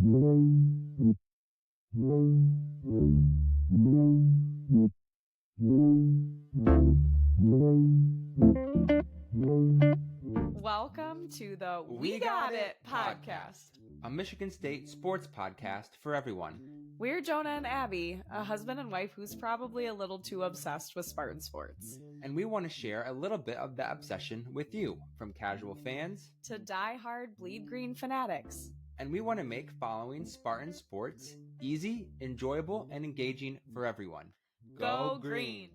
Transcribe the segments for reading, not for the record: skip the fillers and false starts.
Welcome to the We Got It podcast, a Michigan State sports podcast for everyone. We're Jonah and Abby, a husband and wife who's probably a little too obsessed with Spartan sports. And we want to share a little bit of that obsession with you, from casual fans to die-hard bleed green fanatics. And we want to make following Spartan sports easy, enjoyable, and engaging for everyone. Go green!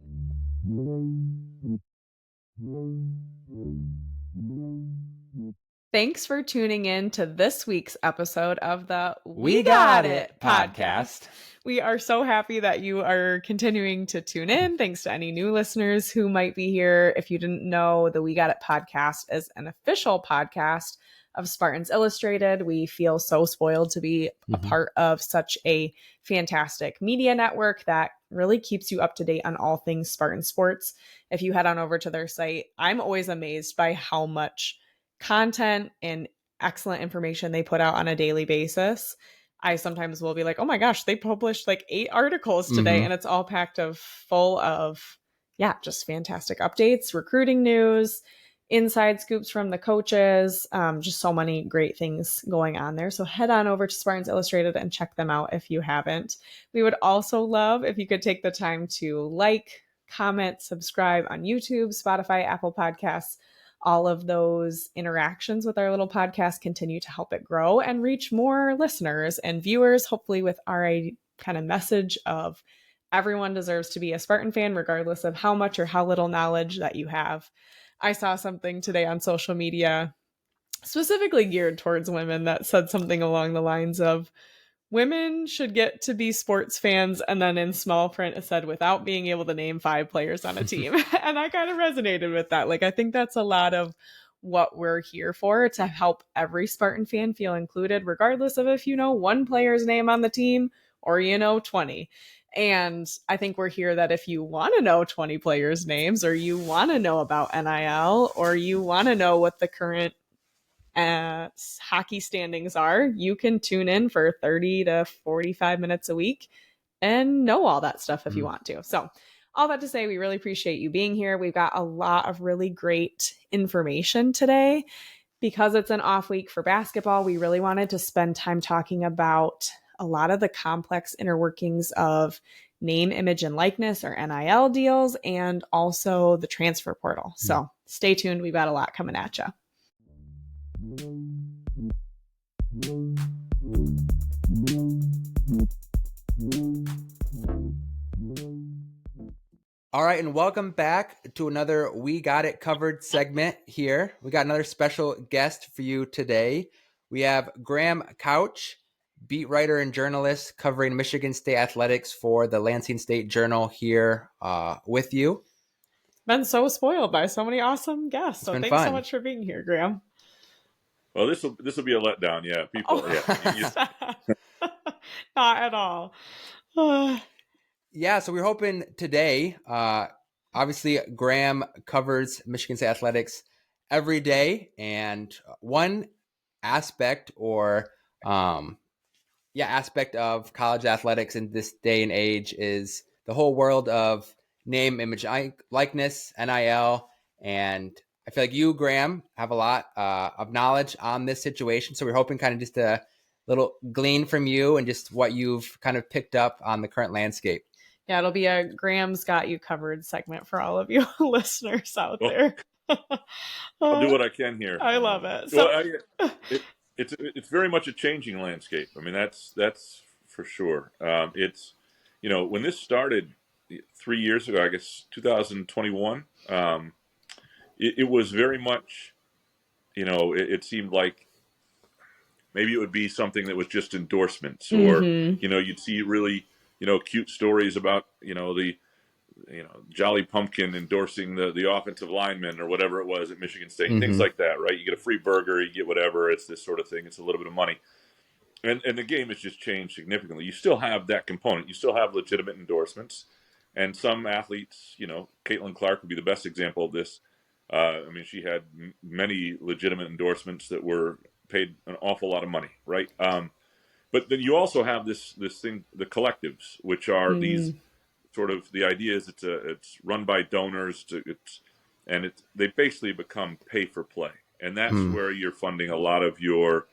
Thanks for tuning in to this week's episode of the We Got It podcast. We are so happy that you are continuing to tune in. Thanks to any new listeners who might be here. If you didn't know, the We Got It podcast is an official podcast of Spartans Illustrated. We feel so spoiled to be a part of such a fantastic media network that really keeps you up to date on all things Spartan sports. If you head on over to their site, I'm always amazed by how much content and excellent information they put out on a daily basis. I sometimes will be like, oh my gosh, they published like 8 articles today, and it's all packed full of, just fantastic updates, recruiting news, inside scoops from the coaches, just so many great things going on there. So head on over to Spartans Illustrated and check them out if you haven't. We would also love if you could take the time to like, comment, subscribe on YouTube, Spotify, Apple Podcasts. All of those interactions with our little podcast continue to help it grow and reach more listeners and viewers, hopefully with our kind of message of everyone deserves to be a Spartan fan, regardless of how much or how little knowledge that you have. I saw something today on social media specifically geared towards women that said something along the lines of, women should get to be sports fans, and then in small print it said, without being able to name 5 players on a team. And I kind of resonated with that. Like, I think that's a lot of what we're here for, to help every Spartan fan feel included, regardless of if you know 1 player's name on the team or 20. And I think we're here that if you want to know 20 players' names, or you want to know about NIL, or you want to know what the current hockey standings are, you can tune in for 30 to 45 minutes a week and know all that stuff if you want to. So all that to say, we really appreciate you being here. We've got a lot of really great information today. Because it's an off week for basketball, we really wanted to spend time talking about a lot of the complex inner workings of name, image, and likeness, or NIL deals, and also the transfer portal. So stay tuned. We've got a lot coming at you. All right, and welcome back to another We Got It Covered segment here. We got another special guest for you today. We have Graham Couch, beat writer and journalist covering Michigan State athletics for the Lansing State Journal, here with you. Been so spoiled by so many awesome guests. So thanks so much for being here, Graham. Well, this will be a letdown. Yeah, people. Not at all. Yeah, so we're hoping today, obviously Graham covers Michigan State athletics every day, and one aspect aspect of college athletics in this day and age is the whole world of name, image, likeness, NIL, and I feel like you, Graham, have a lot of knowledge on this situation, so we're hoping kind of just a little glean from you and just what you've kind of picked up on the current landscape. Yeah, it'll be a Graham's Got You Covered segment for all of you listeners out there. I'll do what I can here. I love it. It's very much a changing landscape. I mean, that's for sure. It's, when this started 3 years ago, I guess 2021, it was very much, it seemed like maybe it would be something that was just endorsements, or, you'd see really, cute stories about, the Jolly Pumpkin endorsing the offensive lineman or whatever it was at Michigan State, things like that, right? You get a free burger, you get whatever, it's this sort of thing. It's a little bit of money. And the game has just changed significantly. You still have that component. You still have legitimate endorsements. And some athletes, Caitlin Clark would be the best example of this. She had many legitimate endorsements that were paid an awful lot of money, right? But then you also have this thing, the collectives, which are these Mm. sort of, the idea is it's run by donors they basically become pay for play, and that's Hmm. where you're funding a lot of your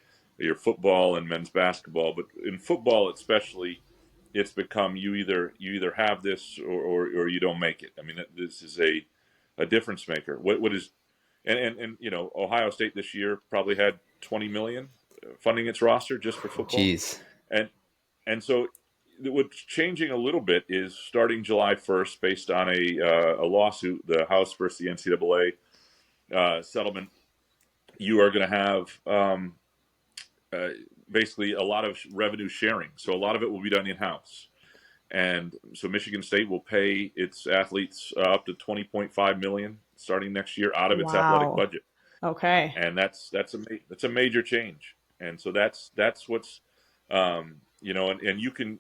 football and men's basketball. But in football especially, it's become you either have this or you don't make it. I mean, this is a difference maker. What is and Ohio State this year probably had 20 million funding its roster just for football, Jeez. and so what's changing a little bit is starting July 1st, based on a lawsuit, the House versus the NCAA settlement. You are going to have basically a lot of revenue sharing. So a lot of it will be done in house. And so Michigan State will pay its athletes up to 20.5 million starting next year out of its athletic Wow. budget. Okay. And that's a major change. And so that's what's and you can,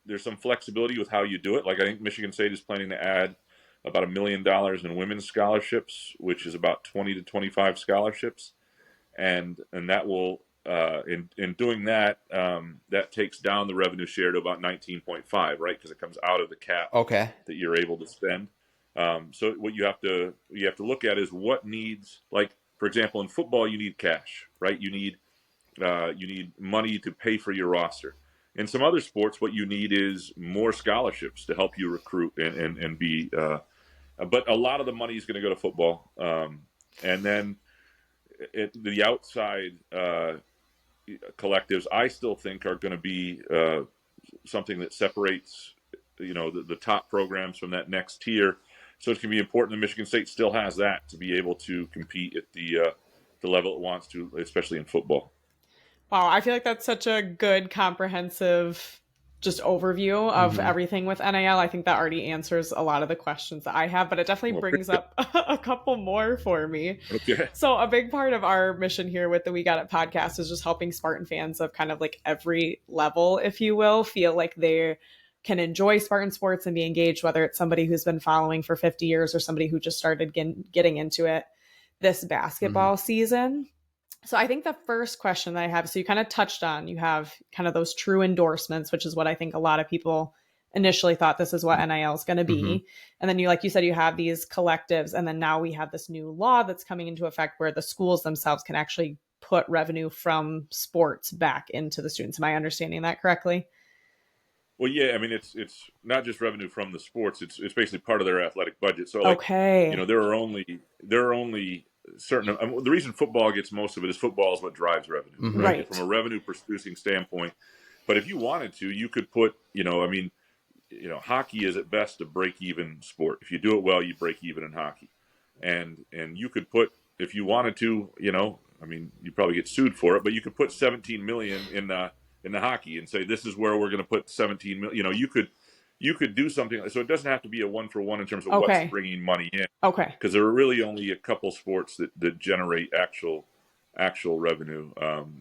there's some flexibility with how you do it. Like, I think Michigan State is planning to add about $1 million in women's scholarships, which is about 20 to 25 scholarships, and that will in doing that, that takes down the revenue share to about 19.5, right? Because it comes out of the cap Okay. that you're able to spend. So what you have to look at is what needs, like, for example, in football, you need cash, right? You need money to pay for your roster. In some other sports, what you need is more scholarships to help you recruit and be. But a lot of the money is going to go to football, and then the outside collectives, I still think, are going to be something that separates, the top programs from that next tier. So it's going to be important that Michigan State still has that to be able to compete at the level it wants to, especially in football. Wow, I feel like that's such a good, comprehensive just overview of Mm-hmm. everything with NIL. I think that already answers a lot of the questions that I have, but it definitely Well, brings up a couple more for me. okay. So, a big part of our mission here with the We Got It podcast is just helping Spartan fans of kind of like every level, if you will, feel like they can enjoy Spartan sports and be engaged, whether it's somebody who's been following for 50 years or somebody who just started getting into it this Mm-hmm. basketball season. So I think the first question that I have, so you kind of touched on, you have kind of those true endorsements, which is what I think a lot of people initially thought this is what NIL is going to Mm-hmm. be. And then like you said, you have these collectives. And then now we have this new law that's coming into effect where the schools themselves can actually put revenue from sports back into the students. Am I understanding that correctly? Well, yeah, I mean, it's not just revenue from the sports; it's basically part of their athletic budget. So, like, Okay. there are only certain. The reason football gets most of it is football is what drives revenue, Mm-hmm. right? Right. From a revenue producing standpoint. But if you wanted to, you could put, I mean, hockey is at best a break even sport. If you do it well, you break even in hockey, and you could put, if you wanted to, I mean, you probably get sued for it, but you could put 17 million in the hockey and say, this is where we're going to put 17 million. You could do something. So it doesn't have to be a 1-for-1 in terms of what's Okay. bringing money in, Okay. because there are really only a couple sports that generate actual revenue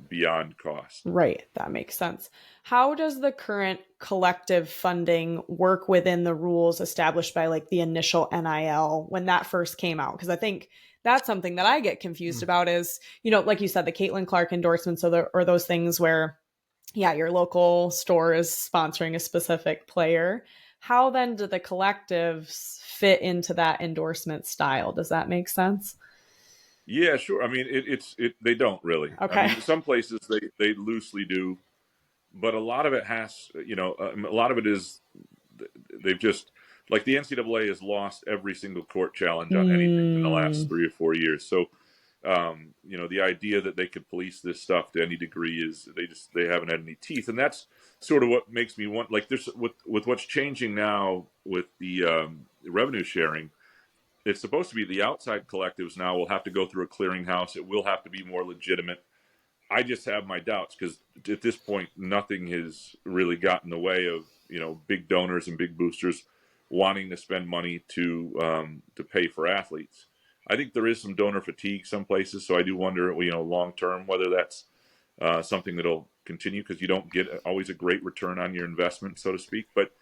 beyond cost. Right, that makes sense. How does the current collective funding work within the rules established by like the initial NIL when that first came out? Because I think that's something that I get confused about is, like you said, the Caitlin Clark endorsements or those things where, yeah, your local store is sponsoring a specific player. How then do the collectives fit into that endorsement style? Does that make sense? Yeah, sure. I mean, they don't really. I Okay. mean, some places they loosely do, but a lot of it has, a lot of it is they've just, like, the NCAA has lost every single court challenge on anything in the last Mm, 3 or 4 years. So, the idea that they could police this stuff to any degree is they haven't had any teeth, and that's sort of what makes me want, like, there's with what's changing now with the revenue sharing. It's supposed to be the outside collectives now will have to go through a clearinghouse. It will have to be more legitimate. I just have my doubts because at this point, nothing has really gotten in the way of big donors and big boosters wanting to spend money to pay for athletes. I think there is some donor fatigue some places, so I do wonder, long term, whether that's something that'll continue, because you don't get always a great return on your investment, so to speak. But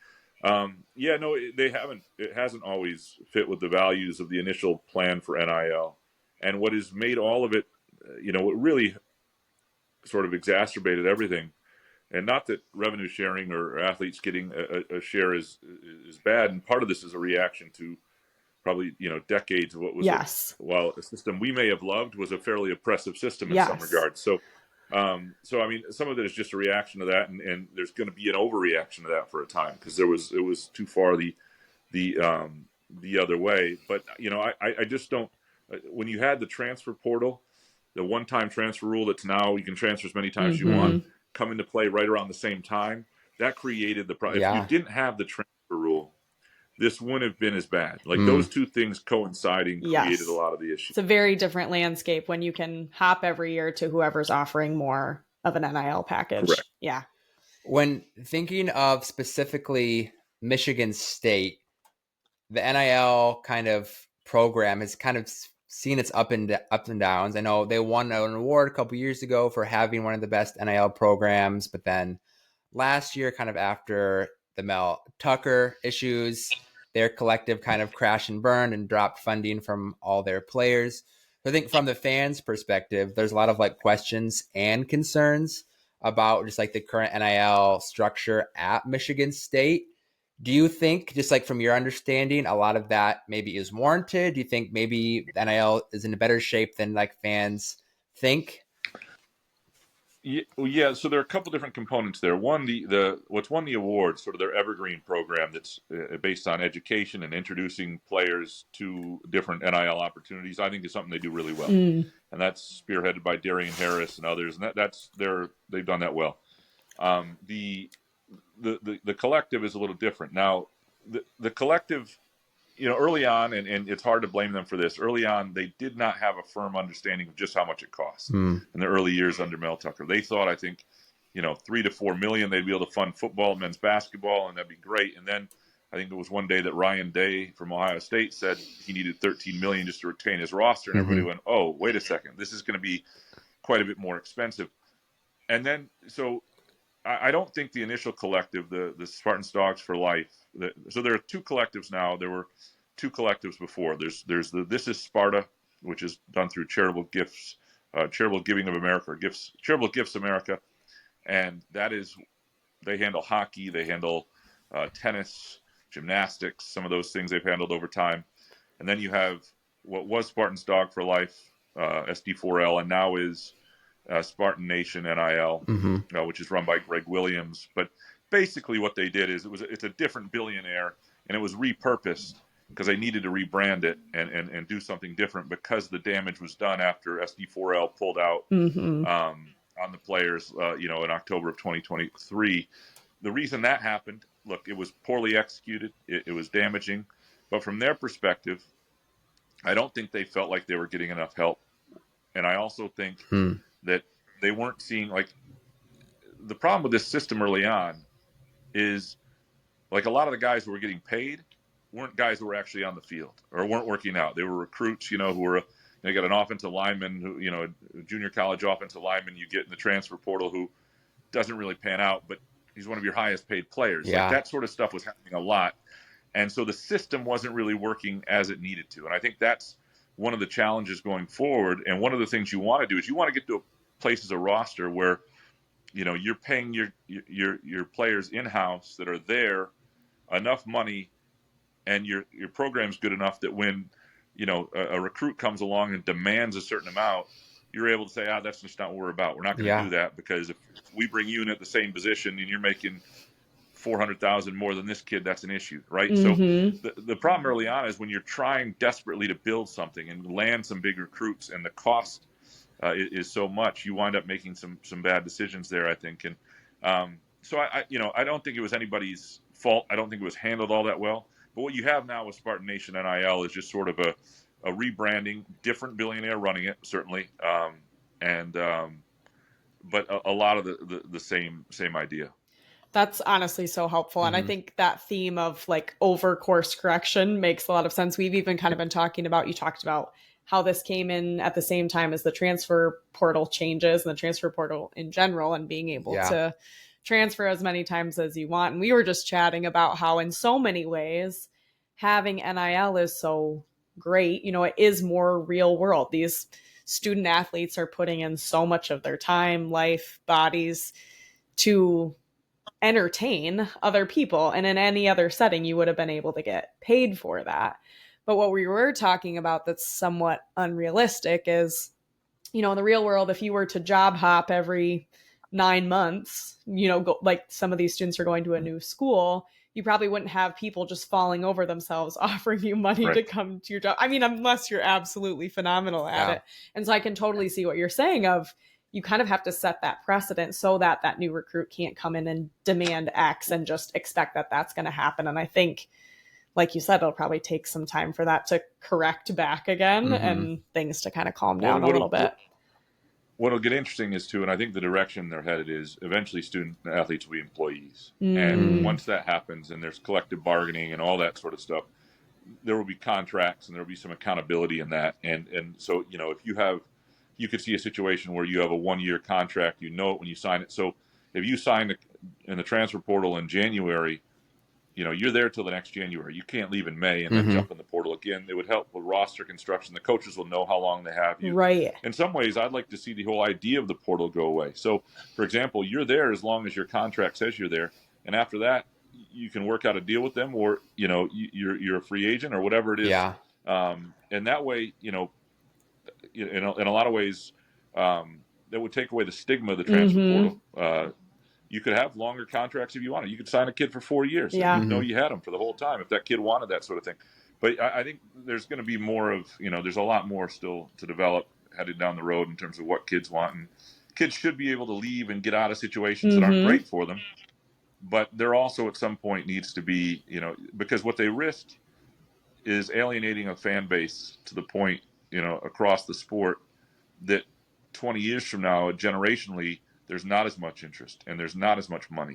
yeah, no, they haven't. It hasn't always fit with the values of the initial plan for NIL, and what has made all of it, what really sort of exacerbated everything And not that revenue sharing or athletes getting a share is bad. And part of this is a reaction to probably, decades of what was Yes. while a system we may have loved, was a fairly oppressive system in Yes. some regards. So I mean, some of it is just a reaction to that, and there's going to be an overreaction to that for a time, because it was too far the other way. But I just don't. When you had the transfer portal, the one-time transfer rule that's now you can transfer as many times as you want, come into play right around the same time, that created the problem. Yeah. If you didn't have the transfer rule, this wouldn't have been as bad. Like those two things coinciding created a lot of the issues. It's a very different landscape when you can hop every year to whoever's offering more of an NIL package. Correct. Yeah. When thinking of specifically Michigan State, the NIL kind of program has kind of seen its ups and downs. I know they won an award a couple years ago for having one of the best NIL programs, but then last year, kind of after the Mel Tucker issues, their collective kind of crashed and burned and dropped funding from all their players. So I think from the fans' perspective, there's a lot of like questions and concerns about just like the current NIL structure at Michigan State. Do you think, just like from your understanding, a lot of that maybe is warranted? Do you think maybe NIL is in a better shape than like fans think? Yeah. So there are a couple different components there. One, what's won the award, sort of their evergreen program that's based on education and introducing players to different NIL opportunities, I think is something they do really well, and that's spearheaded by Darian Harris and others, and they've done that well. The collective is a little different now. The collective, early on, and it's hard to blame them for this. Early on, they did not have a firm understanding of just how much it costs in the early years under Mel Tucker. They thought, I think, $3 to $4 million, they'd be able to fund football, men's basketball, and that'd be great. And then I think it was one day that Ryan Day from Ohio State said he needed $13 million just to retain his roster, and everybody went, "Oh, wait a second, this is going to be quite a bit more expensive." And then, so I don't think the initial collective, the Spartans Dogs for Life. So there are two collectives now. There were two collectives before. There's the This Is Sparta, which is done through Charitable Gifts, Charitable Giving of America, or Charitable Gifts America, and that is, they handle hockey, they handle tennis, gymnastics, some of those things they've handled over time. And then you have what was Spartans Dog for Life, SD4L, and now is Spartan Nation NIL, which is run by Greg Williams. But basically what they did is it's a different billionaire, and it was repurposed because they needed to rebrand it and do something different, because the damage was done after SD4L pulled out on the players, in October of 2023. The reason that happened, look, it was poorly executed. It was damaging. But from their perspective, I don't think they felt like they were getting enough help. And I also think that they weren't seeing, like, the problem with this system early on is, like, a lot of the guys who were getting paid weren't guys who were actually on the field or weren't working out. They were recruits, who were, they got an offensive lineman who, a junior college offensive lineman you get in the transfer portal who doesn't really pan out, but he's one of your highest paid players. Yeah. Like, that sort of stuff was happening a lot. And so the system wasn't really working as it needed to. And I think that's one of the challenges going forward. And one of the things you want to do is you want to get to a place as a roster where, you're paying your players in-house that are there enough money, and your program's good enough that when, a recruit comes along and demands a certain amount, you're able to say, that's just not what we're about. We're not going to do that, because if we bring you in at the same position and you're making $400,000 more than this kid, that's an issue, right? So the problem early on is when you're trying desperately to build something and land some big recruits, and the cost is so much, you wind up making some bad decisions there, I think. And so I don't think it was anybody's fault. I don't think it was handled all that well. But what you have now with Spartan Nation NIL is just sort of a rebranding, different billionaire running it, certainly, but a lot of the same idea. That's honestly so helpful. And I think that theme of like over course correction makes a lot of sense. We've even kind of been talking about, you talked about how this came in at the same time as the transfer portal changes and the transfer portal in general, and being able to transfer as many times as you want. And we were just chatting about how in so many ways having NIL is so great. It is more real world. These student athletes are putting in so much of their time, life, bodies to entertain other people. And in any other setting, you would have been able to get paid for that. But what we were talking about that's somewhat unrealistic is, in the real world, if you were to job hop every 9 months, like some of these students are going to a new school, you probably wouldn't have people just falling over themselves offering you money to come to your job. I mean, unless you're absolutely phenomenal at it. And so I can totally see what you're saying of, you kind of have to set that precedent so that that new recruit can't come in and demand X and just expect that that's going to happen. And I think, like you said, it'll probably take some time for that to correct back again and things to kind of calm down a little bit. What'll get interesting is too, and I think the direction they're headed is eventually student athletes will be employees. And once that happens and there's collective bargaining and all that sort of stuff, there will be contracts and there will be some accountability in that. And so, if you could see a situation where you have a 1-year contract, it when you sign it. So if you sign in the transfer portal in January, you're there till the next January. You can't leave in May and then jump in the portal again. It would help with roster construction. The coaches will know how long they have you. Right. In some ways, I'd like to see the whole idea of the portal go away. So, for example, you're there as long as your contract says you're there. And after that, you can work out a deal with them, or, you're a free agent or whatever it is. Yeah. And that way, in a lot of ways, that would take away the stigma of the transfer portal. You could have longer contracts if you wanted. You could sign a kid for 4 years. Yeah. And you had him for the whole time if that kid wanted that sort of thing. But I think there's going to be more of, there's a lot more still to develop headed down the road in terms of what kids want. And kids should be able to leave and get out of situations that aren't great for them. But there also at some point needs to be, because what they risk is alienating a fan base to the point, across the sport that 20 years from now, generationally, there's not as much interest and there's not as much money.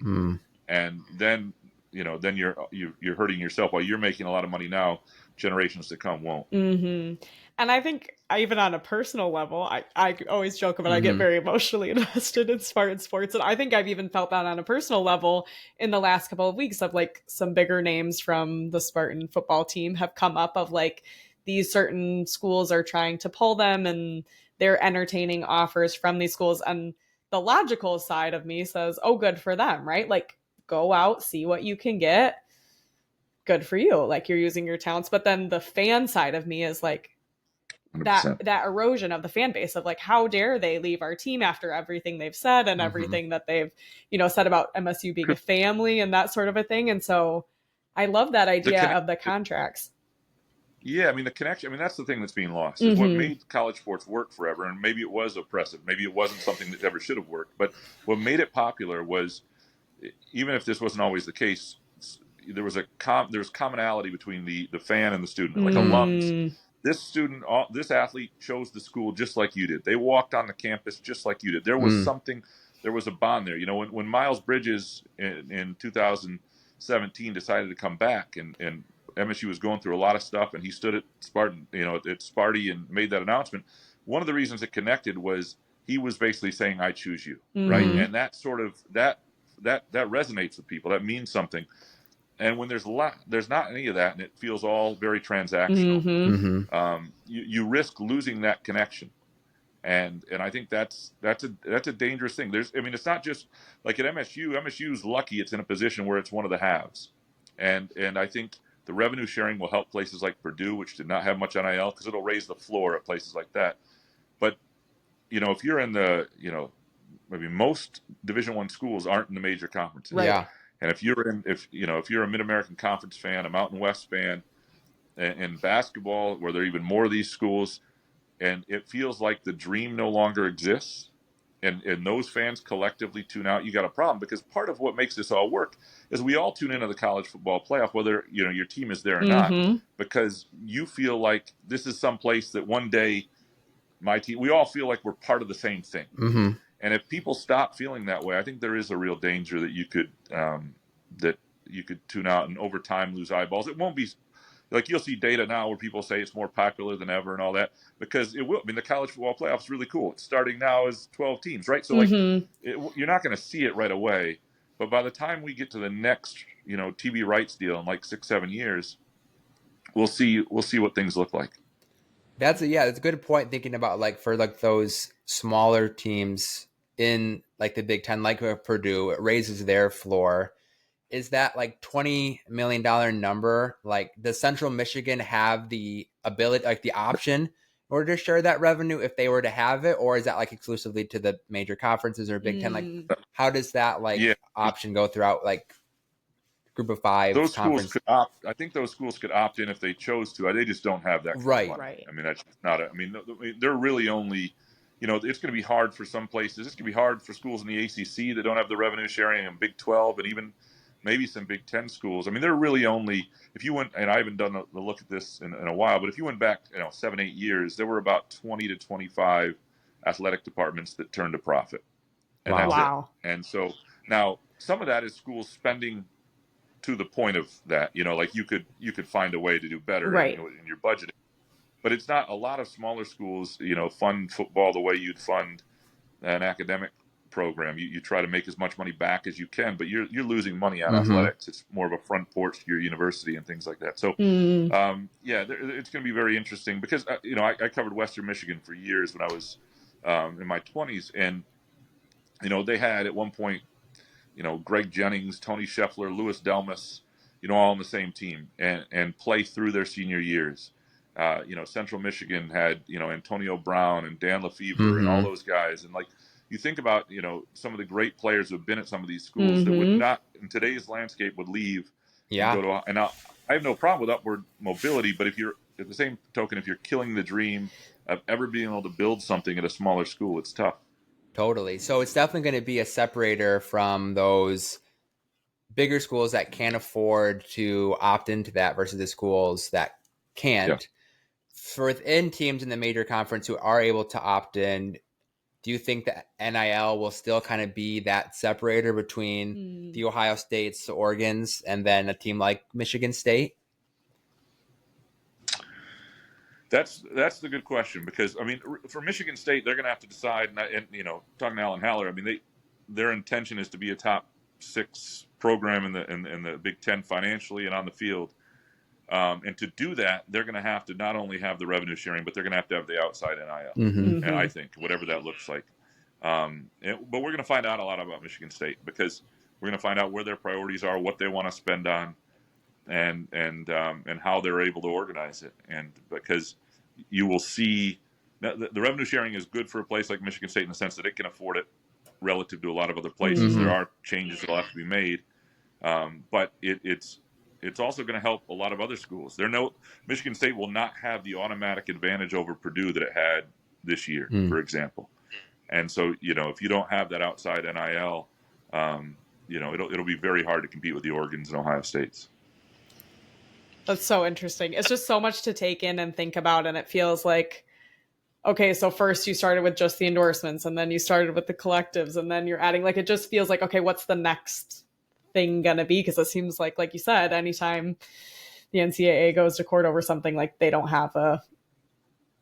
And then, then you're hurting yourself while you're making a lot of money now. Generations to come won't. And I think even on a personal level, I always joke about I get very emotionally invested in Spartan sports. And I think I've even felt that on a personal level in the last couple of weeks of like some bigger names from the Spartan football team have come up of like these certain schools are trying to pull them and they're entertaining offers from these schools. And the logical side of me says, oh, good for them, right? Like go out, see what you can get. Good for you. Like you're using your talents. But then the fan side of me is like, 100%. that erosion of the fan base of like, how dare they leave our team after everything they've said and everything that they've, said about MSU being a family and that sort of a thing. And so I love that idea of the contracts. Yeah, I mean, the connection, that's the thing that's being lost. Is what made college sports work forever, and maybe it was oppressive. Maybe it wasn't something that ever should have worked. But what made it popular was, even if this wasn't always the case, there was commonality between the fan and the student, like alums. This athlete chose the school just like you did. They walked on the campus just like you did. There was something, there was a bond there. When Miles Bridges in 2017 decided to come back and MSU was going through a lot of stuff and he stood at Spartan, at Sparty and made that announcement. One of the reasons it connected was he was basically saying, I choose you. Right. And that sort of, that resonates with people. That means something. And when there's not any of that, and it feels all very transactional, you risk losing that connection. And I think that's a dangerous thing. It's not just like at MSU. MSU's lucky it's in a position where it's one of the haves, and I think the revenue sharing will help places like Purdue, which did not have much NIL, because it'll raise the floor at places like that. But if you're in the maybe most Division I schools aren't in the major conferences. Right. Yeah. And if you're a Mid-American Conference fan, a Mountain West fan, and basketball, where there are even more of these schools, and it feels like the dream no longer exists, and those fans collectively tune out, you got a problem. Because part of what makes this all work is we all tune into the college football playoff, whether your team is there or not, because you feel like this is some place that one day my team, we all feel like we're part of the same thing. And if people stop feeling that way, I think there is a real danger that you could tune out and over time lose eyeballs. It won't be like you'll see data now where people say it's more popular than ever and all that, because it will. The college football playoff is really cool. It's starting now as 12 teams, right? So you're not going to see it right away, but by the time we get to the next TV rights deal in like 6-7 years, we'll see what things look like. That's a good point. Thinking about like for like those smaller teams in like the Big Ten, like Purdue, it raises their floor. Is that like $20 million number? Like, does Central Michigan have the ability, like the option in order to share that revenue if they were to have it? Or is that like exclusively to the major conferences or Big Ten? Like, how does that Yeah, option go throughout like group of five those schools conference? could opt. I think those schools could opt in if they chose to. They just don't have that kind Right. of money. Right. I mean, that's just not. I mean, they're really only. It's going to be hard for some places. It's going to be hard for schools in the ACC that don't have the revenue sharing, and Big 12, and even maybe some Big 10 schools. I mean, they're really only. If you went, and I haven't done a look at this in a while, but if you went back, 7-8 years, there were about 20 to 25 athletic departments that turned a profit, and Wow. that's Wow. it. And so now some of that is schools spending to the point of that, like you could find a way to do better Right. in your budgeting, but it's not. A lot of smaller schools, fund football the way you'd fund an academic program. You try to make as much money back as you can, but you're losing money on athletics. It's more of a front porch to your university and things like that. So, it's going to be very interesting because I covered Western Michigan for years when I was in my 20s, and they had at one point Greg Jennings, Tony Scheffler, Louis Delmas, all on the same team and play through their senior years. Central Michigan had, Antonio Brown and Dan Lefevre and all those guys. And like, you think about, some of the great players who have been at some of these schools that would not, in today's landscape, would leave and go to, and now I have no problem with upward mobility, but if you're, at the same token, if you're killing the dream of ever being able to build something at a smaller school, it's tough. Totally. So it's definitely going to be a separator from those bigger schools that can't afford to opt into that versus the schools that can't. Yeah. For within teams in the major conference who are able to opt in, do you think that NIL will still kind of be that separator between the Ohio States, the Oregons, and then a team like Michigan State? That's the good question, because I mean, for Michigan State, they're going to have to decide. And talking to Alan Haller, I mean, their intention is to be a top 6 program in the Big Ten financially and on the field. And to do that, they're going to have to not only have the revenue sharing, but they're going to have the outside NIL. And I think whatever that looks like. But we're going to find out a lot about Michigan State, because we're going to find out where their priorities are, what they want to spend on, and how they're able to organize it. And because you will see the revenue sharing is good for a place like Michigan State in the sense that it can afford it relative to a lot of other places. There are changes that will have to be made, but it's also going to help a lot of other schools. Michigan State will not have the automatic advantage over Purdue that it had this year, for example. And so, if you don't have that outside NIL, it'll be very hard to compete with the Oregons and Ohio States. That's so interesting. It's just so much to take in and think about. And it feels like, okay, so first you started with just the endorsements, and then you started with the collectives, and then you're adding, like, it just feels like, okay, what's the next thing going to be? Because it seems like you said, anytime the NCAA goes to court over something, like, they don't have a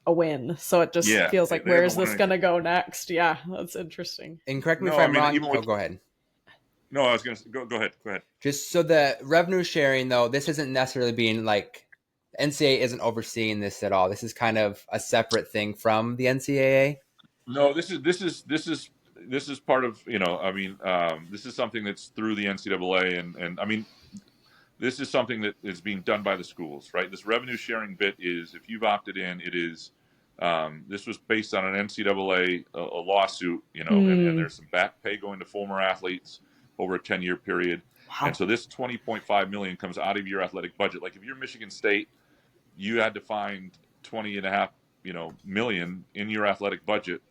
win. So it just feels like, where is this going to go next? Yeah, that's interesting. And correct me if I'm wrong. Go ahead. No, I was going to go ahead. Go ahead. Just so the revenue sharing, though, this isn't necessarily being like, NCAA isn't overseeing this at all. This is kind of a separate thing from the NCAA. No, this is part of, this is something that's through the NCAA, and I mean, this is something that is being done by the schools, right? This revenue sharing bit is, if you've opted in, it is, this was based on an NCAA a lawsuit, and there's some back pay going to former athletes over a 10-year period. Wow. And so this $20.5 million comes out of your athletic budget. Like, if you're Michigan State, you had to find $20.5 million in your athletic budget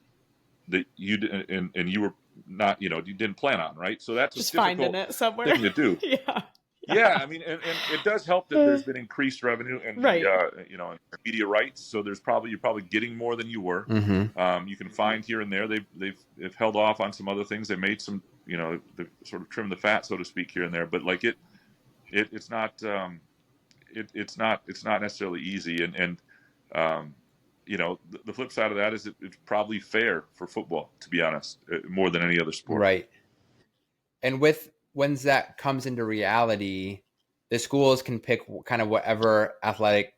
that you did, and you were not, you didn't plan on, right? So that's just a difficult finding it somewhere thing to do. Yeah, I mean, and it does help that there's been increased revenue and media rights. So you're probably getting more than you were. You can find here and there they've held off on some other things. They made some, they've sort of trimmed the fat, so to speak, here and there. But like it's not necessarily easy. And the flip side of that is it's probably fair for football, to be honest, more than any other sport. Right. And when that comes into reality, the schools can pick kind of whatever athletic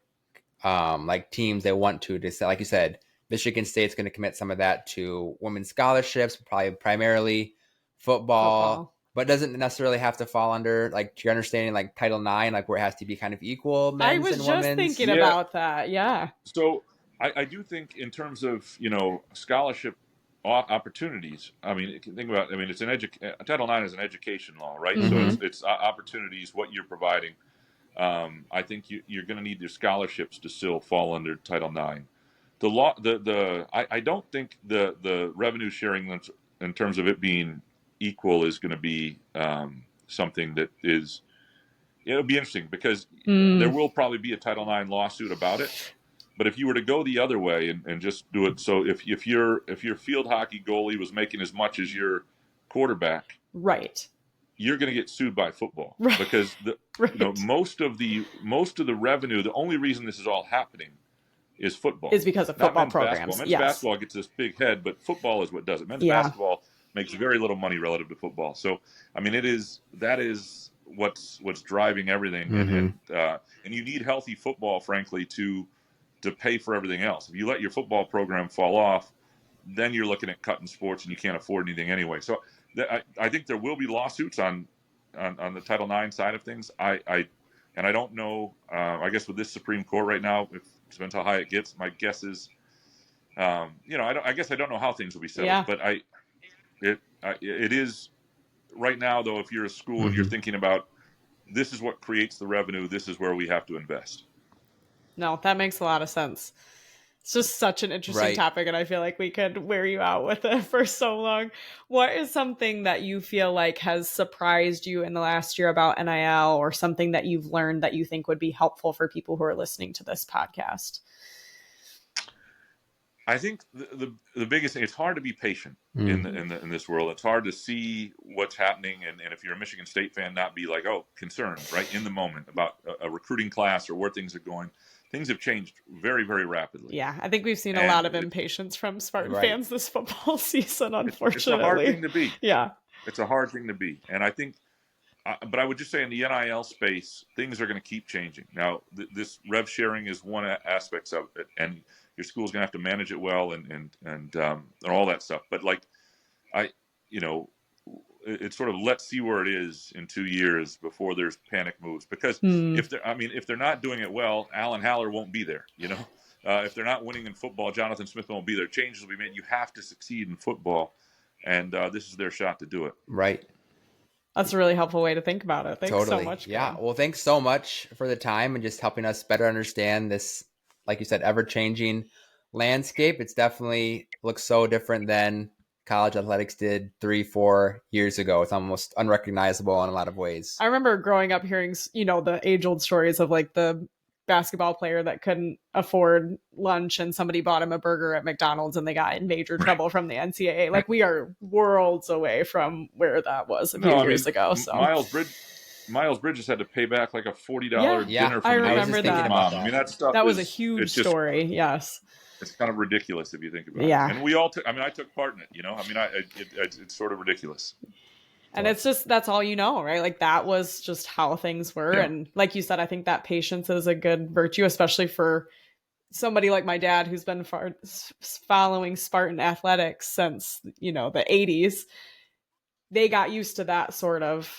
like teams they want to say, like you said, Michigan State's going to commit some of that to women's scholarships, probably primarily football, but doesn't necessarily have to fall under, like, to your understanding, like Title IX, like where it has to be kind of equal men's I was and just women's. thinking about that. Yeah. So I do think in terms of, scholarship opportunities, I mean, think about, I mean, Title IX is an education law, right? So Mhm. it's opportunities, what you're providing. I think you're going to need your scholarships to still fall under Title IX. The law, I don't think the revenue sharing in terms of it being equal is going to be something that is. It'll be interesting because there will probably be a Title IX lawsuit about it. But if you were to go the other way and just do it, so if your field hockey goalie was making as much as your quarterback, Right. you're going to get sued by football, Right. because Right. most of the revenue. The only reason this is all happening is football. Is because of Not football men's programs. basketball. Men's Yes. basketball gets this big head, but football is what does it. Men's Yeah. basketball makes very little money relative to football. So I mean, that is what's driving everything, and you need healthy football, frankly, to pay for everything else. If you let your football program fall off, then you're looking at cutting sports, and you can't afford anything anyway. So I think there will be lawsuits on the Title IX side of things. I don't know. I guess with this Supreme Court right now, it depends how high it gets. My guess is, I guess I don't know how things will be settled. Yeah. But it is right now, though. If you're a school and you're thinking about, this is what creates the revenue, this is where we have to invest. No, that makes a lot of sense. It's just such an interesting topic, and I feel like we could wear you out with it for so long. What is something that you feel like has surprised you in the last year about NIL, or something that you've learned that you think would be helpful for people who are listening to this podcast? I think the biggest thing, it's hard to be patient in this world. It's hard to see what's happening, and if you're a Michigan State fan, not be like, concerned right in the moment about a recruiting class or where things are going. Things have changed very, very rapidly. Yeah, I think we've seen a lot of impatience from Spartan fans this football season, unfortunately. It's a hard thing to be. Yeah. It's a hard thing to be. And I think, but I would just say in the NIL space, things are going to keep changing. Now, this rev sharing is one aspect of it, and your school's going to have to manage it well and all that stuff. But it's sort of, let's see where it is in 2 years before there's panic moves. Because if they're not doing it well, Alan Haller won't be there. If they're not winning in football, Jonathan Smith won't be there. Changes will be made. You have to succeed in football, and this is their shot to do it. Right. That's a really helpful way to think about it. Thanks so much. Yeah. Well, thanks so much for the time and just helping us better understand this, like you said, ever-changing landscape. It's definitely looks so different than college athletics did 3-4 years ago. It's almost unrecognizable in a lot of ways. I remember growing up hearing, the age-old stories of like the basketball player that couldn't afford lunch and somebody bought him a burger at McDonald's and they got in major trouble from the NCAA. Like, we are worlds away from where that was a few years ago. So Miles Bridges had to pay back like a $40 dinner from I remember that. Mom. I mean, that stuff. That was a huge story. Yes. It's kind of ridiculous if you think about it. And we all took, I took part in it, it's sort of ridiculous. And it's just, that's all right? Like, that was just how things were. Yeah. And like you said, I think that patience is a good virtue, especially for somebody like my dad, who's been following Spartan athletics since, the 80s. They got used to that sort of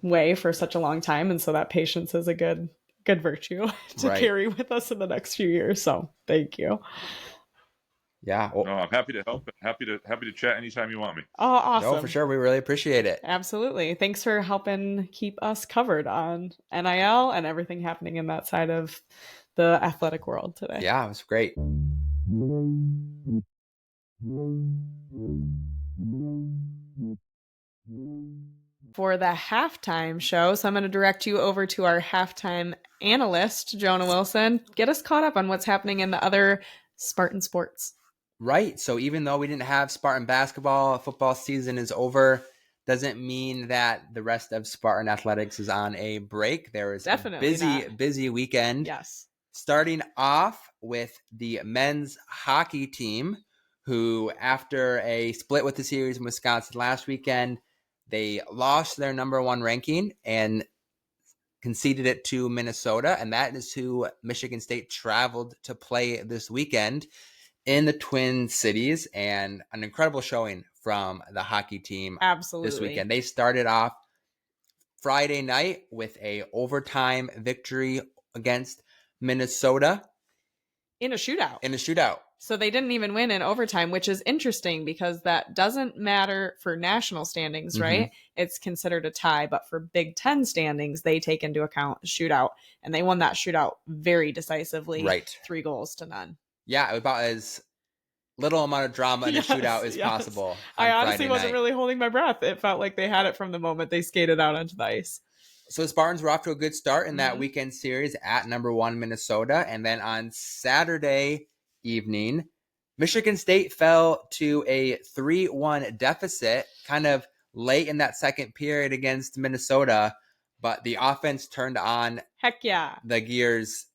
way for such a long time. And so that patience is a good virtue to carry with us in the next few years. So thank you. Yeah. Well, no, I'm happy to help. Happy to chat anytime you want me. Oh, awesome. No, for sure. We really appreciate it. Absolutely. Thanks for helping keep us covered on NIL and everything happening in that side of the athletic world today. Yeah, it was great. For the halftime show, so I'm going to direct you over to our halftime analyst, Jonah Wilson. Get us caught up on what's happening in the other Spartan sports. Right. So even though we didn't have Spartan basketball, football season is over, doesn't mean that the rest of Spartan athletics is on a break. There was definitely a busy weekend. Yes. Starting off with the men's hockey team, who after a split with the series in Wisconsin last weekend, they lost their number one ranking and conceded it to Minnesota, and that is who Michigan State traveled to play this weekend in the Twin Cities, and an incredible showing from the hockey team this weekend. They started off Friday night with a overtime victory against Minnesota in a shootout. So they didn't even win in overtime, which is interesting because that doesn't matter for national standings, right? It's considered a tie, but for Big Ten standings, they take into account a shootout, and they won that shootout very decisively, 3-0. Yeah, about as little amount of drama in a shootout as possible. I honestly wasn't really holding my breath. It felt like they had it from the moment they skated out onto the ice. So the Spartans were off to a good start in that weekend series at number 1 Minnesota. And then on Saturday evening, Michigan State fell to a 3-1 deficit kind of late in that second period against Minnesota. But the offense turned on the gears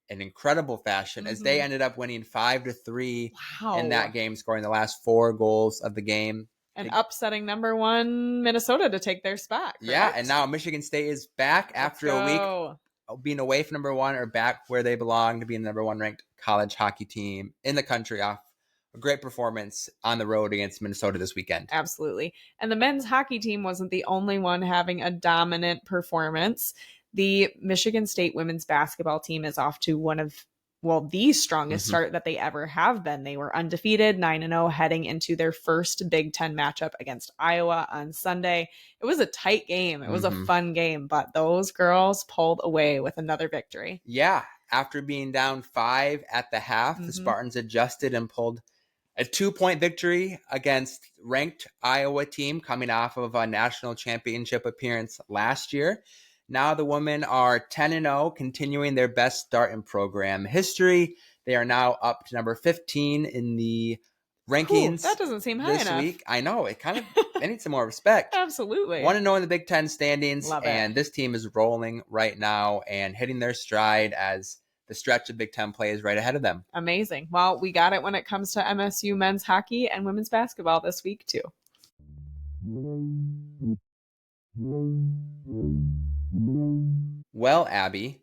in incredible fashion as they ended up winning 5-3 in that game, scoring the last 4 goals of the game. And upsetting number 1 Minnesota to take their spot. Correct? Yeah, and now Michigan State is back after a week being away from number 1, or back where they belong to being the number 1 ranked college hockey team in the country, off a great performance on the road against Minnesota this weekend. Absolutely. And the men's hockey team wasn't the only one having a dominant performance. The Michigan State women's basketball team is off to the strongest start that they ever have been. They were undefeated, 9-0, heading into their first Big Ten matchup against Iowa on Sunday. It was a tight game. It was a fun game, but those girls pulled away with another victory. Yeah. After being down 5 at the half, the Spartans adjusted and pulled a 2-point victory against ranked Iowa team coming off of a national championship appearance last year. Now the women are 10-0, continuing their best start in program history. They are now up to number 15 in the rankings. That doesn't seem high enough. Week. I know. They need some more respect. Absolutely. 1-0 in the Big Ten standings. Love it. And this team is rolling right now and hitting their stride as the stretch of Big Ten play is right ahead of them. Amazing. Well, we got it when it comes to MSU men's hockey and women's basketball this week too. Well, Abby,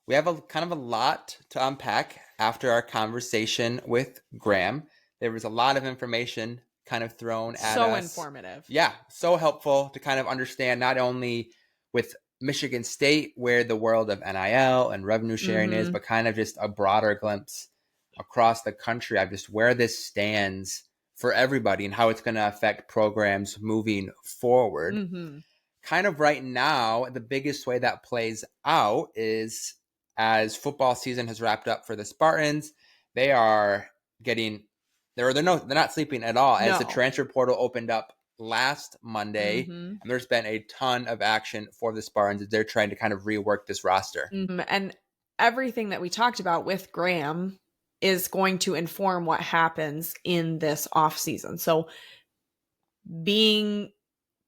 we have a lot to unpack after our conversation with Graham. There was a lot of information kind of thrown at us. So informative. Yeah, so helpful to kind of understand not only with Michigan State where the world of NIL and revenue sharing is, but kind of just a broader glimpse across the country of just where this stands for everybody and how it's going to affect programs moving forward. Kind of right now, the biggest way that plays out is as football season has wrapped up for the Spartans, they are getting they're not sleeping at all as the transfer portal opened up last Monday, and there's been a ton of action for the Spartans as they're trying to kind of rework this roster. And everything that we talked about with Graham is going to inform what happens in this offseason. So being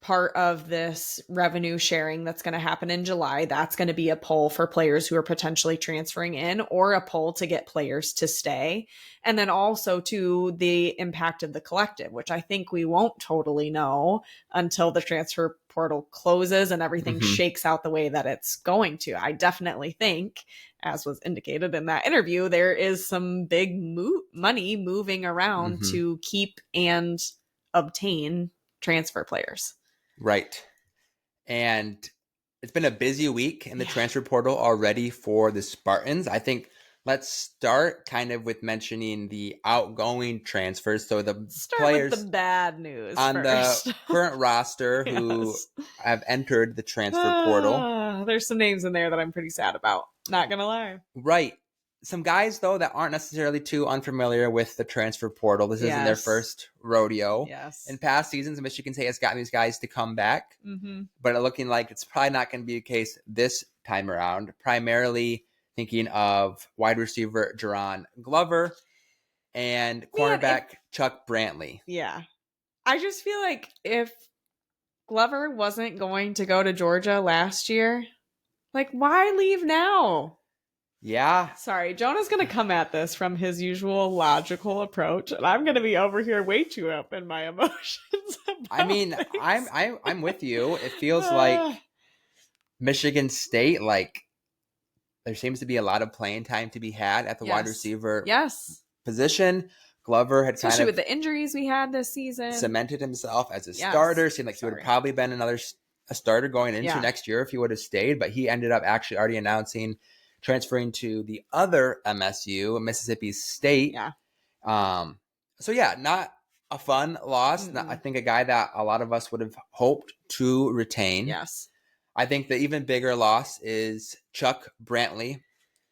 part of this revenue sharing that's going to happen in July, that's going to be a pull for players who are potentially transferring in, or a pull to get players to stay. And then also to the impact of the collective, which I think we won't totally know until the transfer portal closes and everything shakes out the way that it's going to. I definitely think, as was indicated in that interview, there is some big money moving around to keep and obtain transfer players. Right. And it's been a busy week in the transfer portal already for the Spartans. I think let's start kind of with mentioning the outgoing transfers. So the players with the bad news on first. The current roster who have entered the transfer portal. There's some names in there that I'm pretty sad about. Not going to lie. Right. Some guys, though, that aren't necessarily too unfamiliar with the transfer portal. This isn't their first rodeo. In past seasons, Michigan State has gotten these guys to come back, but it's looking like it's probably not going to be the case this time around. Primarily thinking of wide receiver Jerron Glover and cornerback Chuck Brantley. Yeah. I just feel like if Glover wasn't going to go to Georgia last year, like, why leave now? Yeah. Sorry, Jonah's going to come at this from his usual logical approach, and I'm going to be over here way too up in my emotions. I mean, I'm with you. It feels like Michigan State, like, there seems to be a lot of playing time to be had at the wide receiver position. Glover had especially kind of with the injuries we had this season, cemented himself as a starter. Seemed like he would have probably been a starter going into next year if he would have stayed, but he ended up actually already announcing transferring to the other MSU, Mississippi State. So yeah, not a fun loss. I think a guy that a lot of us would have hoped to retain. Yes. I think the even bigger loss is Chuck Brantley,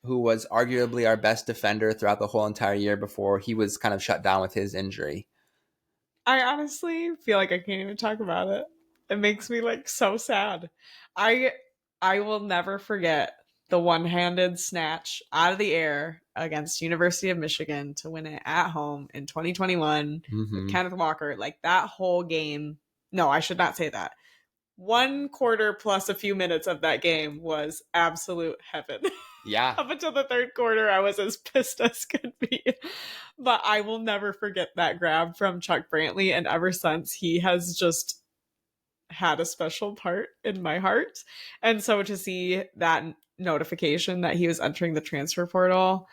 who was arguably our best defender throughout the whole entire year before he was kind of shut down with his injury. I honestly feel like I can't even talk about it. It makes me like so sad. I will never forget the one-handed snatch out of the air against University of Michigan to win it at home in 2021 with Kenneth Walker. Like that whole game. No, I should not say that. 1 quarter plus a few minutes of that game was absolute heaven. Yeah. Up until the third quarter, I was as pissed as could be. But I will never forget that grab from Chuck Brantley. And ever since, he has just had a special part in my heart. And so to see that notification that he was entering the transfer portal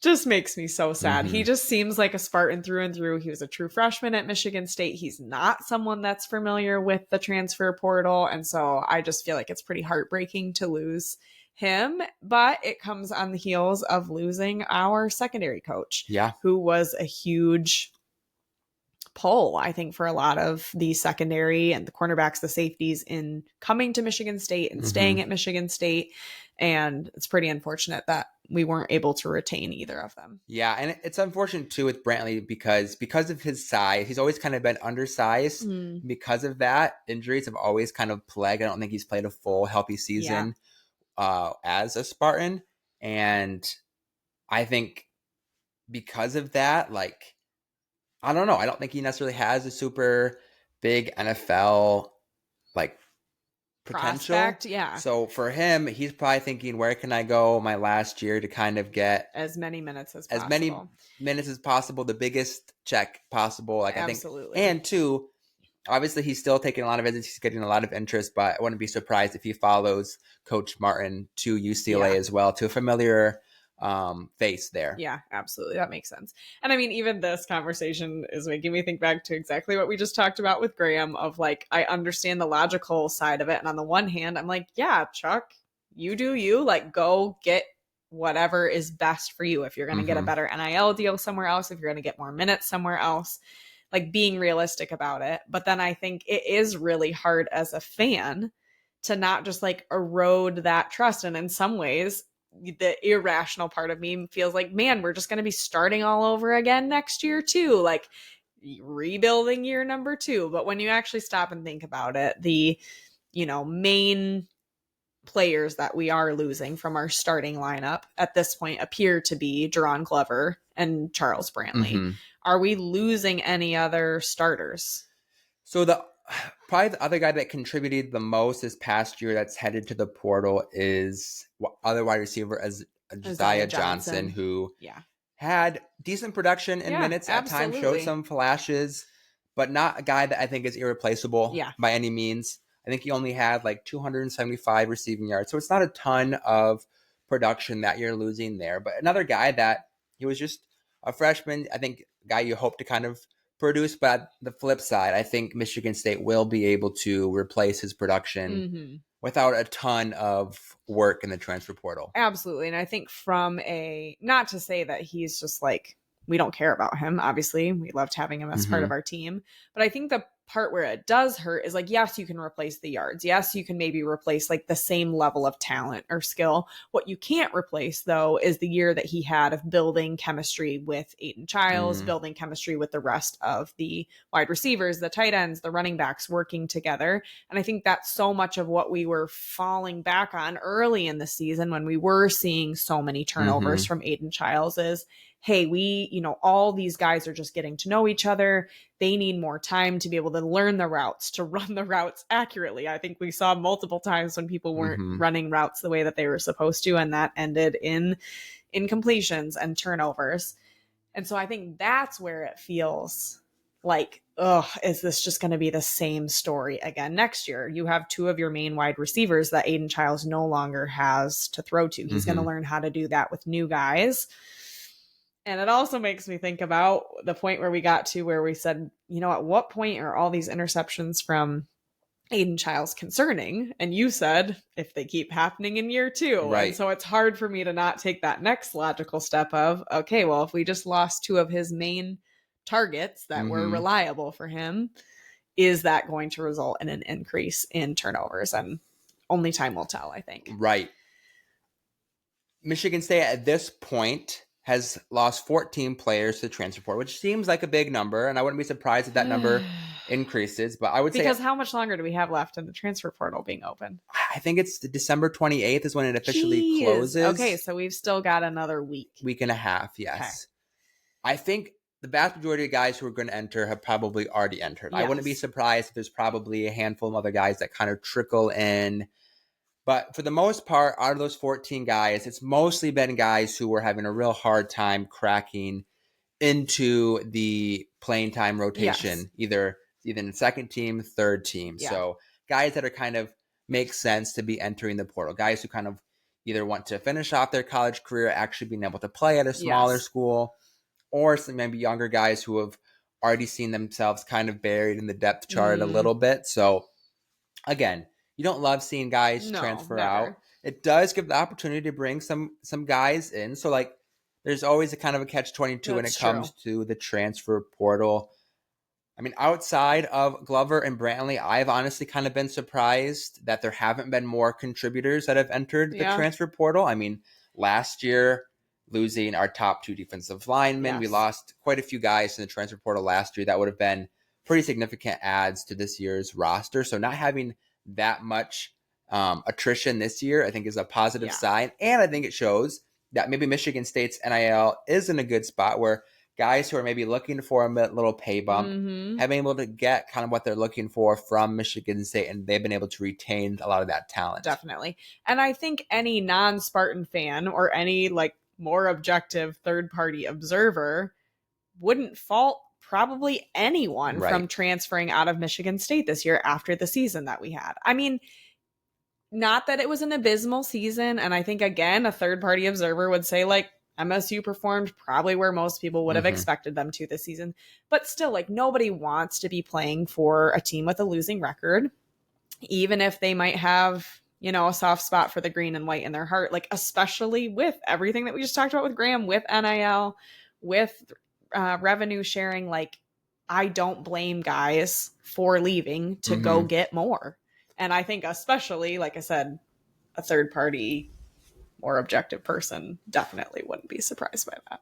just makes me so sad. He just seems like a Spartan through and through. He was a true freshman at Michigan State. He's not someone that's familiar with the transfer portal. And so I just feel like it's pretty heartbreaking to lose him. But it comes on the heels of losing our secondary coach, who was a huge pull, I think, for a lot of the secondary and the cornerbacks, the safeties in coming to Michigan State and staying at Michigan State. And it's pretty unfortunate that we weren't able to retain either of them. Yeah, and it's unfortunate too with Brantley because of his size, he's always kind of been undersized. Because of that, injuries have always kind of plagued. I don't think he's played a full healthy season as a Spartan. And I think because of that, like, I don't know. I don't think he necessarily has a super big NFL like potential. Prospect, yeah. So for him, he's probably thinking, where can I go my last year to kind of get as many minutes as possible. As many minutes as possible, the biggest check possible. Like Absolutely. I think. And two, obviously he's still taking a lot of visits. He's getting a lot of interest, but I wouldn't be surprised if he follows Coach Martin to UCLA as well, to a familiar face there. Yeah, absolutely. That makes sense. And I mean, even this conversation is making me think back to exactly what we just talked about with Graham of like, I understand the logical side of it. And on the one hand, I'm like, yeah, Chuck, you do you, like, go get whatever is best for you. If you're going to get a better NIL deal somewhere else, if you're going to get more minutes somewhere else, like being realistic about it. But then I think it is really hard as a fan to not just like erode that trust. And in some ways, the irrational part of me feels like, man, we're just going to be starting all over again next year too, like rebuilding year number 2. But when you actually stop and think about it, the, main players that we are losing from our starting lineup at this point appear to be Jerron Glover and Charles Brantley. Are we losing any other starters? So probably the other guy that contributed the most this past year that's headed to the portal is other wide receiver as Josiah Johnson, who had decent production in minutes at times, showed some flashes, but not a guy that I think is irreplaceable by any means. I think he only had like 275 receiving yards. So it's not a ton of production that you're losing there. But another guy that he was just a freshman, I think a guy you hope to kind of produce. But the flip side, I think Michigan State will be able to replace his production without a ton of work in the transfer portal. Absolutely. And I think not to say that he's just like, we don't care about him. Obviously, we loved having him as part of our team. But I think the part where it does hurt is like, yes, you can replace the yards. Yes, you can maybe replace like the same level of talent or skill. What you can't replace, though, is the year that he had of building chemistry with Aiden Childs, building chemistry with the rest of the wide receivers, the tight ends, the running backs working together. And I think that's so much of what we were falling back on early in the season when we were seeing so many turnovers from Aiden Childs is, hey, all these guys are just getting to know each other. They need more time to be able to learn the routes, to run the routes accurately. I think we saw multiple times when people weren't running routes the way that they were supposed to, and that ended in incompletions and turnovers. And so I think that's where it feels like, ugh, is this just going to be the same story again next year? You have two of your main wide receivers that Aiden Childs no longer has to throw to. He's going to learn how to do that with new guys. And it also makes me think about the point where we got to where we said, you know, at what point are all these interceptions from Aiden Childs concerning? And you said, if they keep happening in year two. Right. And so it's hard for me to not take that next logical step of, okay, well, if we just lost two of his main targets that were reliable for him, is that going to result in an increase in turnovers? And only time will tell, I think. Right. Michigan State at this point has lost 14 players to the transfer portal, which seems like a big number, and I wouldn't be surprised if that number increases. But I would say, because how much longer do we have left in the transfer portal being open? I think it's December 28th is when it officially closes. Okay, so we've still got another week and a half. Yes, okay. I think the vast majority of guys who are going to enter have probably already entered. Yes. I wouldn't be surprised if there's probably a handful of other guys that kind of trickle in. But for the most part, out of those 14 guys, it's mostly been guys who were having a real hard time cracking into the playing time rotation, either in the second team, third team. Yeah. So guys that are kind of make sense to be entering the portal, guys who kind of either want to finish off their college career, actually being able to play at a smaller school, or some maybe younger guys who have already seen themselves kind of buried in the depth chart a little bit. So again, you don't love seeing guys transfer out. It does give the opportunity to bring some guys in. So like there's always a kind of a catch-22 when it comes to the transfer portal. I mean, outside of Glover and Brantley, I've honestly kind of been surprised that there haven't been more contributors that have entered the transfer portal. I mean, last year, losing our top two defensive linemen, we lost quite a few guys in the transfer portal last year. That would have been pretty significant adds to this year's roster. So not having that much attrition this year, I think, is a positive sign. And I think it shows that maybe Michigan State's NIL is in a good spot where guys who are maybe looking for a little pay bump have been able to get kind of what they're looking for from Michigan State, and they've been able to retain a lot of that talent. Definitely. And I think any non-Spartan fan or any like more objective third-party observer wouldn't fault probably anyone from transferring out of Michigan State this year after the season that we had. I mean, not that it was an abysmal season. And I think, again, a third-party observer would say, like, MSU performed probably where most people would have expected them to this season. But still, like, nobody wants to be playing for a team with a losing record, even if they might have, you know, a soft spot for the green and white in their heart. Like, especially with everything that we just talked about with Graham, with NIL, with revenue sharing. Like, I don't blame guys for leaving to go get more. And I think especially, like I said, a third party, more objective person definitely wouldn't be surprised by that.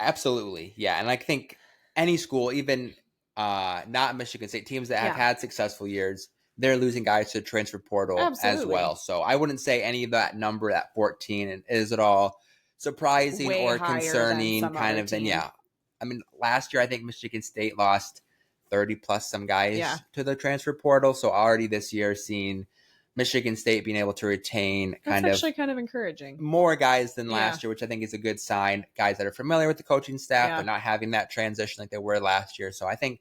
Absolutely. Yeah. And I think any school, even not Michigan State, teams that have had successful years, they're losing guys to the transfer portal as well. So I wouldn't say any of that number at 14 is at all surprising or concerning kind of thing. Yeah. I mean, last year, I think Michigan State lost 30 plus some guys to the transfer portal. So already this year, seeing Michigan State being able to retain kind of encouraging more guys than last year, which I think is a good sign. Guys that are familiar with the coaching staff, but not having that transition like they were last year. So I think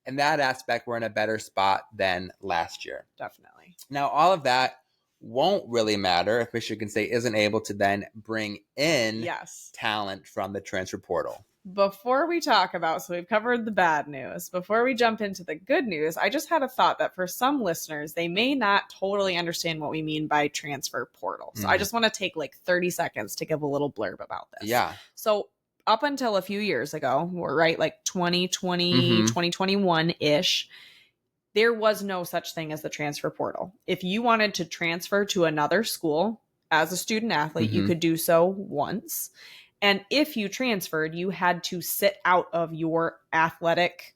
in that aspect, we're in a better spot than last year. Definitely. Now, all of that won't really matter if Michigan State isn't able to then bring in talent from the transfer portal. Before we talk about, so we've covered the bad news. Before we jump into the good news, I just had a thought that for some listeners, they may not totally understand what we mean by transfer portal. So I just want to take like 30 seconds to give a little blurb about this. Yeah. So up until a few years ago, we're right, like 2020, 2021-ish, there was no such thing as the transfer portal. If you wanted to transfer to another school as a student athlete, you could do so once. And if you transferred, you had to sit out of your athletic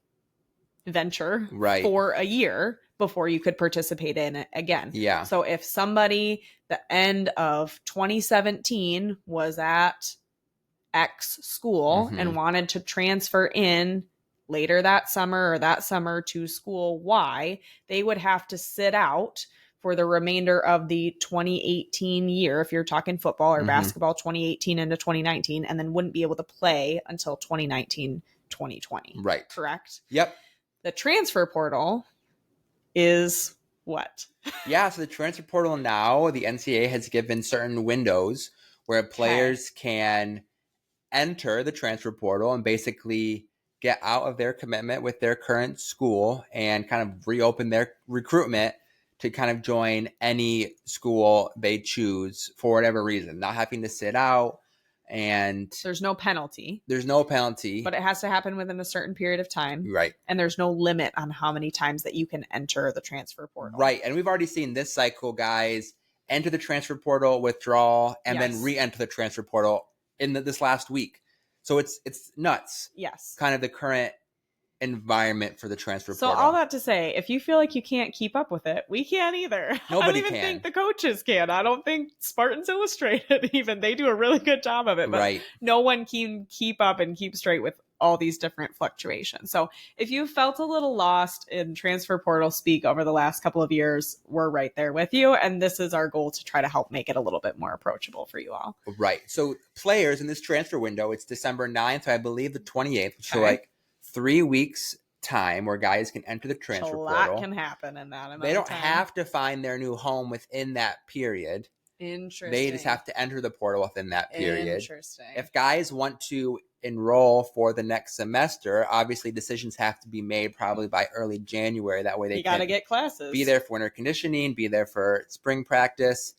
venture for a year before you could participate in it again. Yeah. So if somebody, the end of 2017, was at X school and wanted to transfer in later that summer or that summer to school Y, they would have to sit out for the remainder of the 2018 year, if you're talking football or basketball, 2018 into 2019, and then wouldn't be able to play until 2019, 2020. Right. Correct? Yep. The transfer portal is what? Yeah, so the transfer portal now, the NCAA has given certain windows where players can enter the transfer portal and basically get out of their commitment with their current school and kind of reopen their recruitment to kind of join any school they choose for whatever reason, not having to sit out. And there's no penalty. But it has to happen within a certain period of time. Right. And there's no limit on how many times that you can enter the transfer portal. Right. And we've already seen this cycle, guys, enter the transfer portal, withdraw, and then re-enter the transfer portal in this last week. So it's nuts. Yes. Kind of the current environment for the transfer portal. So all that to say, if you feel like you can't keep up with it, we can't either. Nobody I don't even can. think the coaches can. I don't think Spartans Illustrated even. They do a really good job of it. But no one can keep up and keep straight with all these different fluctuations. So if you felt a little lost in transfer portal speak over the last couple of years, we're right there with you. And this is our goal to try to help make it a little bit more approachable for you all. Right. So players in this transfer window, it's December 9th, I believe the 28th, so like 3 weeks time where guys can enter the transfer portal. A lot can happen in that amount They don't of time. have to find their new home within that period. Interesting. They just have to enter the portal within that period. Interesting. If guys want to enroll for the next semester, obviously decisions have to be made probably by early January. That way they got to get classes. Be there for winter conditioning, be there for spring practice.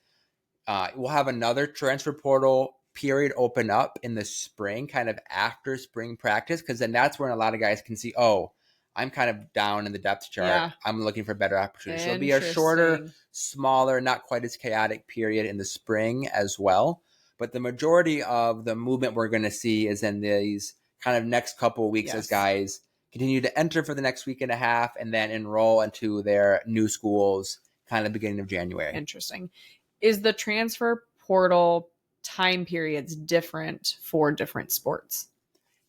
We'll have another transfer portal period open up in the spring, kind of after spring practice, because then that's when a lot of guys can see, oh, I'm kind of down in the depth chart. Yeah. I'm looking for better opportunities. So it'll be a shorter, smaller, not quite as chaotic period in the spring as well. But the majority of the movement we're going to see is in these kind of next couple of weeks as guys continue to enter for the next week and a half and then enroll into their new schools kind of beginning of January. Interesting. Is the transfer portal time periods different for different sports?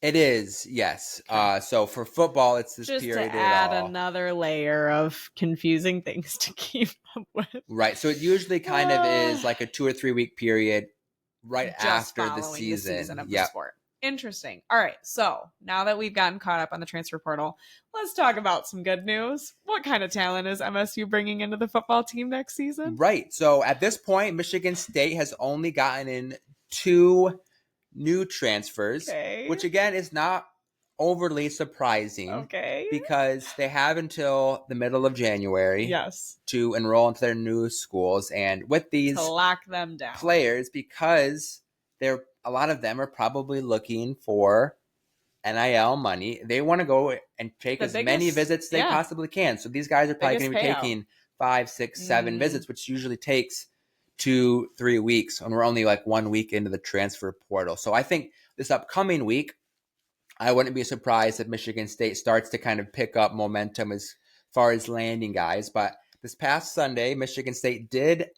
It is, yes. So for football, it's this just period. To add another layer of confusing things to keep up with. Right. So it usually kind of is like a 2 or 3 week period right just after the season of the sport. Interesting. All right. So now that we've gotten caught up on the transfer portal, let's talk about some good news. What kind of talent is MSU bringing into the football team next season? Right. So at this point, Michigan State has only gotten in 2 new transfers, which again is not overly surprising because they have until the middle of January to enroll into their new schools. And with these to lock them down players, because a lot of them are probably looking for NIL money, they want to go and take as many visits as they possibly can. So these guys are probably going to be taking 5, 6, 7 visits, which usually takes 2-3 weeks, and we're only like 1 week into the transfer portal. So I think this upcoming week, I wouldn't be surprised if Michigan State starts to kind of pick up momentum as far as landing guys. But this past Sunday, Michigan State did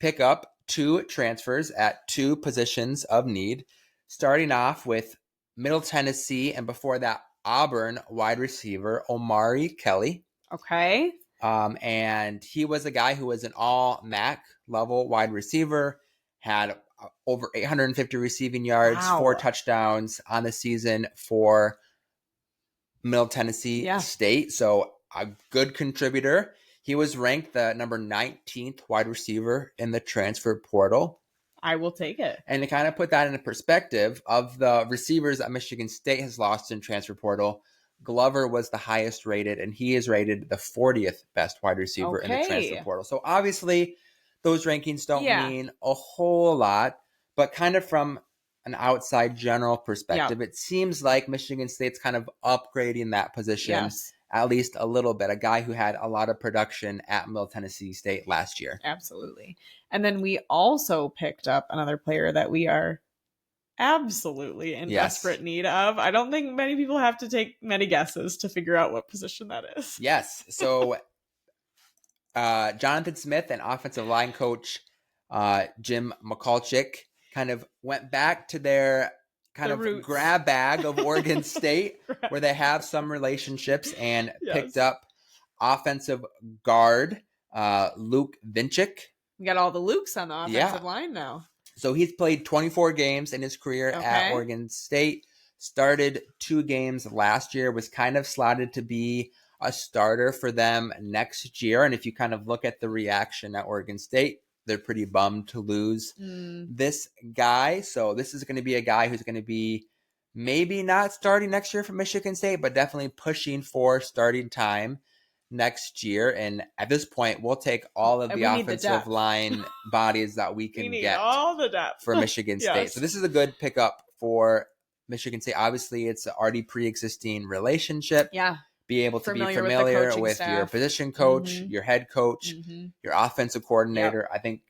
pick up 2 transfers at 2 positions of need, starting off with Middle Tennessee and before that Auburn wide receiver Omari Kelly. Okay. And he was a guy who was an all MAC level wide receiver, had over 850 receiving yards, 4 touchdowns on the season for Middle Tennessee State. So a good contributor. He was ranked the number 19th wide receiver in the transfer portal. I will take it. And to kind of put that into perspective, of the receivers that Michigan State has lost in transfer portal, Glover was the highest rated, and he is rated the 40th best wide receiver in the transfer portal. So obviously, those rankings don't mean a whole lot, but kind of from an outside general perspective, it seems like Michigan State's kind of upgrading that position at least a little bit. A guy who had a lot of production at Middle Tennessee State last year. Absolutely. And then we also picked up another player that we are absolutely in desperate need of. I don't think many people have to take many guesses to figure out what position that is. Yes. So Jonathan Smith and offensive line coach Jim Mikulczyk kind of went back to their kind of roots. Grab bag of Oregon State where they have some relationships and picked up offensive guard Luke Vinchik. We got all the Lukes on the offensive line now. So he's played 24 games in his career at Oregon State, started 2 games last year, was kind of slotted to be a starter for them next year. And if you kind of look at the reaction at Oregon State, they're pretty bummed to lose this guy. So this is going to be a guy who's going to be maybe not starting next year for Michigan State, but definitely pushing for starting time next year. And at this point, we'll take all of the offensive line bodies that we can get all the depth for Michigan State. So this is a good pickup for Michigan State. Obviously, it's an already pre-existing relationship. Yeah. Be able to be familiar with your position coach, your head coach, your offensive coordinator. I think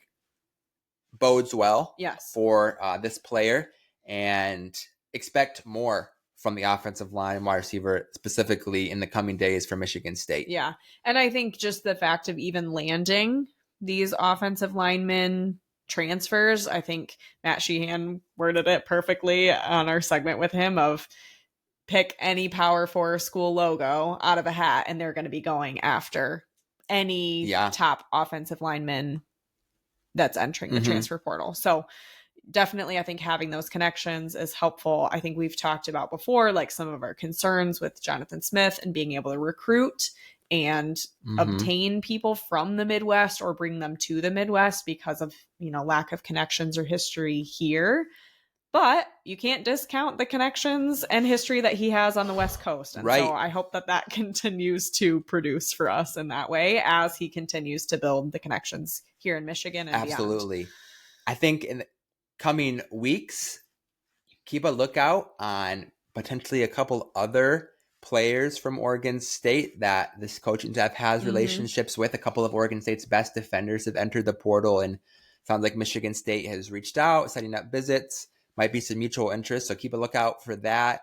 bodes well for this player, and expect more from the offensive line and wide receiver specifically in the coming days for Michigan State. Yeah. And I think just the fact of even landing these offensive linemen transfers, I think Matt Sheehan worded it perfectly on our segment with him of pick any Power 4 school logo out of a hat, and they're going to be going after any top offensive lineman that's entering the transfer portal. So definitely, I think having those connections is helpful. I think we've talked about before, like some of our concerns with Jonathan Smith and being able to recruit and obtain people from the Midwest or bring them to the Midwest because of, lack of connections or history here. But you can't discount the connections and history that he has on the West Coast. And so I hope that continues to produce for us in that way as he continues to build the connections here in Michigan and Absolutely. beyond. I think in the coming weeks, keep a lookout on potentially a couple other players from Oregon State that this coaching staff has relationships with. A couple of Oregon State's best defenders have entered the portal, and sounds like Michigan State has reached out, setting up visits. Might be some mutual interest, so keep a lookout for that.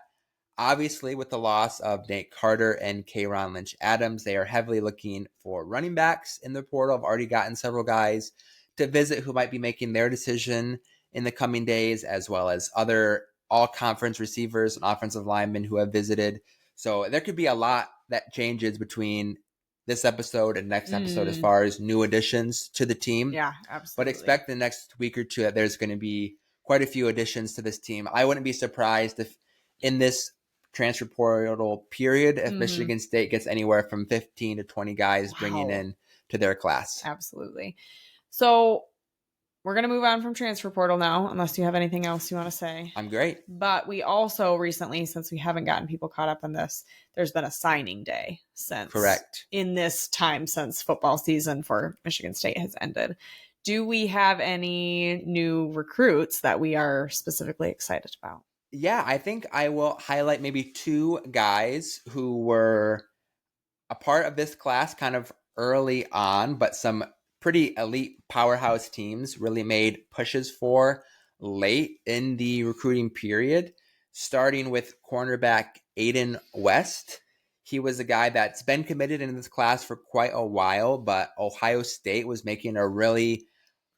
Obviously, with the loss of Nate Carter and Kayron Lynch-Adams, they are heavily looking for running backs in the portal. I've already gotten several guys to visit who might be making their decision in the coming days, as well as other all-conference receivers and offensive linemen who have visited. So there could be a lot that changes between this episode and next episode as far as new additions to the team. Yeah, absolutely. But expect the next week or two that there's going to be quite a few additions to this team. I wouldn't be surprised if in this transfer portal period, if Michigan State gets anywhere from 15 to 20 guys bringing in to their class. Absolutely. So we're going to move on from transfer portal now, unless you have anything else you want to say. I'm great. But we also recently, since we haven't gotten people caught up on this, there's been a signing day since. Correct. In this time since football season for Michigan State has ended. Do we have any new recruits that we are specifically excited about? Yeah, I think I will highlight maybe two guys who were a part of this class kind of early on, but some pretty elite powerhouse teams really made pushes for late in the recruiting period, starting with cornerback Aiden West. He was a guy that's been committed in this class for quite a while, but Ohio State was making a really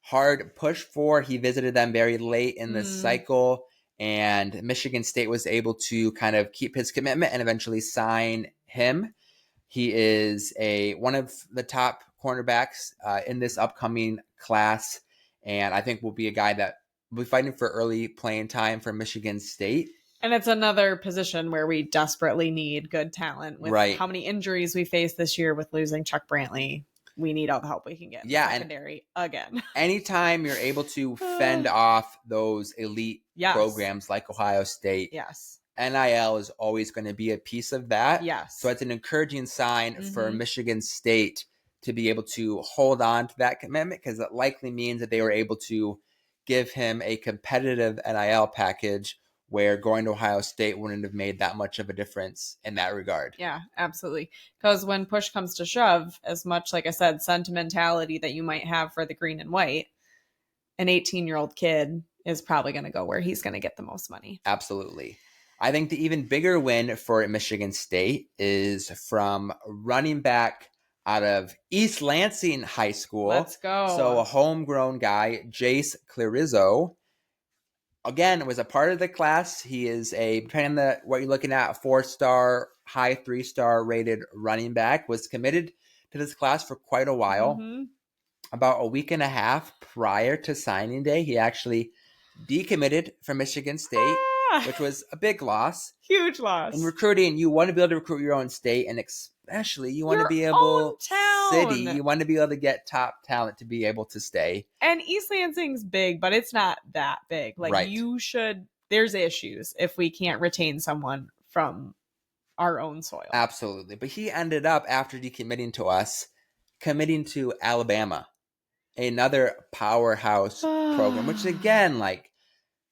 hard push for. He visited them very late in the cycle, and Michigan State was able to kind of keep his commitment and eventually sign him. He is one of the top cornerbacks in this upcoming class, and I think will be a guy that will be fighting for early playing time for Michigan State. And it's another position where we desperately need good talent with how many injuries we faced this year with losing Chuck Brantley. We need all the help we can get in the secondary again. Anytime you're able to fend off those elite programs like Ohio State, NIL is always going to be a piece of that. So it's an encouraging sign for Michigan State to be able to hold on to that commitment, because it likely means that they were able to give him a competitive NIL package where going to Ohio State wouldn't have made that much of a difference in that regard. Yeah, absolutely. Because when push comes to shove, as much, like I said, sentimentality that you might have for the green and white, an 18-year-old kid is probably going to go where he's going to get the most money. Absolutely. I think the even bigger win for Michigan State is from running back out of East Lansing High School. Let's go. So a homegrown guy, Jace Clarizzo. Again, was a part of the class. He is depending on what you're looking at, 4-star, high 3-star rated running back. Was committed to this class for quite a while. About a week and a half prior to signing day, he actually decommitted from Michigan State Yeah. which was a big loss. Huge loss. In recruiting, you want to be able to recruit your own state, and especially you want Your to be own able town. city. You want to be able to get top talent to be able to stay. And East Lansing's big, but it's not that big. Like Right. there's issues if we can't retain someone from our own soil. Absolutely. But he ended up, after decommitting to us, committing to Alabama, another powerhouse program, which again,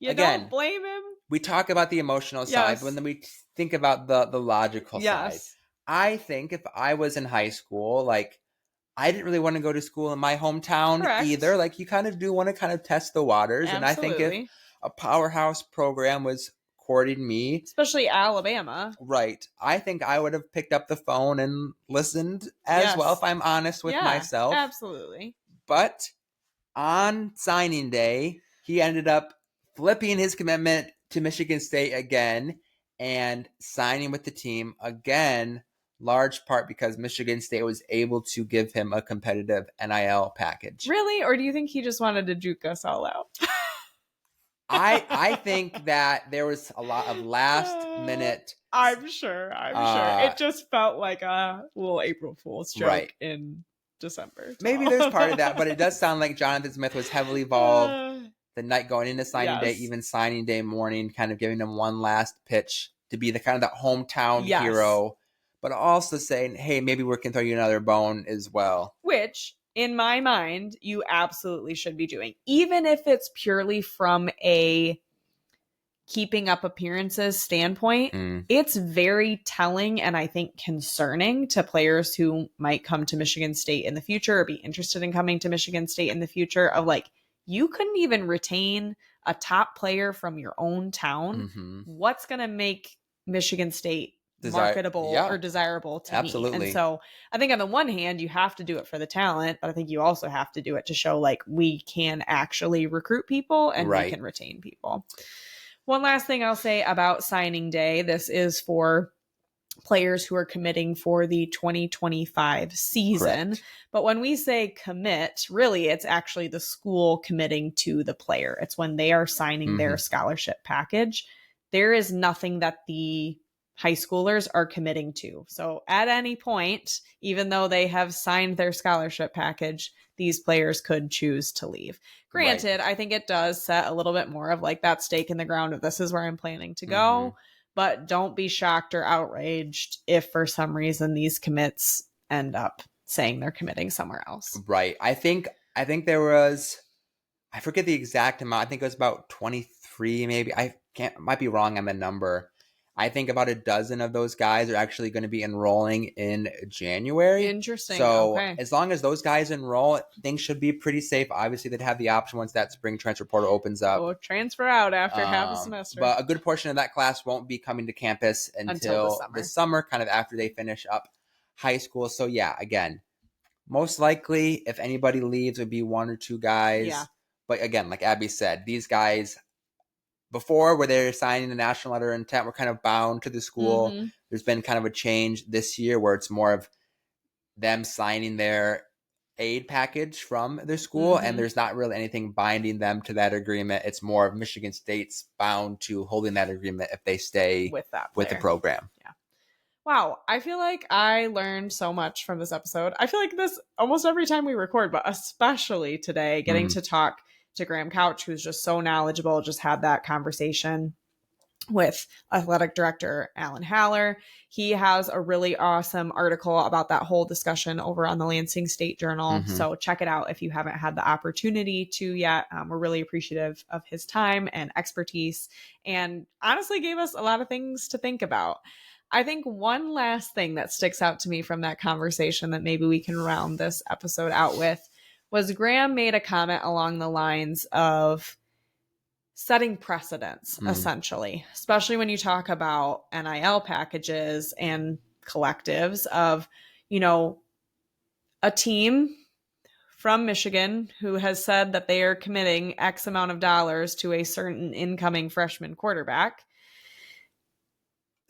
don't blame him. we talk about the emotional side, but then we think about the logical side. I think if I was in high school, I didn't really want to go to school in my hometown either. You kind of do want to kind of test the waters. Absolutely. And I think if a powerhouse program was courting me, especially Alabama, right, I think I would have picked up the phone and listened as well, if I'm honest with myself. Absolutely. But on signing day, he ended up flipping his commitment to Michigan State again and signing with the team again, large part because Michigan State was able to give him a competitive NIL package. Really? Or do you think he just wanted to juke us all out? I think that there was a lot of last minute. I'm sure. It just felt like a little April Fool's joke in December. Maybe there's part of that, but it does sound like Jonathan Smith was heavily involved the night going into signing day, even signing day morning, kind of giving him one last pitch to be the kind of that hometown hero, but also saying, hey, maybe we can throw you another bone as well. Which, in my mind, you absolutely should be doing, even if it's purely from a keeping up appearances standpoint. It's very telling and I think concerning to players who might come to Michigan State in the future or be interested in coming to Michigan State in the future of you couldn't even retain a top player from your own town. What's going to make Michigan State marketable or desirable to me? And so I think on the one hand, you have to do it for the talent, but I think you also have to do it to show we can actually recruit people and we can retain people. One last thing I'll say about signing day. This is for players who are committing for the 2025 season. Correct. But when we say commit, really, it's actually the school committing to the player. It's when they are signing their scholarship package. There is nothing that the high schoolers are committing to. So at any point, even though they have signed their scholarship package, these players could choose to leave. Granted, I think it does set a little bit more of that stake in the ground of this is where I'm planning to go. But don't be shocked or outraged if for some reason these commits end up saying they're committing somewhere else. Right. I think there was, I forget the exact amount. I think it was about 23 maybe. Might be wrong on the number. I think about a dozen of those guys are actually going to be enrolling in January. Interesting. So as long as those guys enroll, things should be pretty safe. Obviously, they'd have the option once that spring transfer portal opens up. Or transfer out after half a semester. But a good portion of that class won't be coming to campus until the summer, kind of after they finish up high school. So yeah, again, most likely if anybody leaves, it would be one or two guys. Yeah. But again, like Abby said, these guys, before where they're signing the national letter of intent, were kind of bound to the school. There's been kind of a change this year where it's more of them signing their aid package from their school, and there's not really anything binding them to that agreement. It's more of Michigan State's bound to holding that agreement if they stay with the program. Yeah. Wow. I feel like I learned so much from this episode. I feel like this almost every time we record, but especially today, getting to talk to Graham Couch, who's just so knowledgeable, just had that conversation with athletic director Alan Haller. He has a really awesome article about that whole discussion over on the Lansing State Journal. So check it out if you haven't had the opportunity to yet. We're really appreciative of his time and expertise, and honestly gave us a lot of things to think about. I think one last thing that sticks out to me from that conversation that maybe we can round this episode out with was Graham made a comment along the lines of setting precedents, essentially, especially when you talk about NIL packages and collectives of, a team from Michigan who has said that they are committing X amount of dollars to a certain incoming freshman quarterback.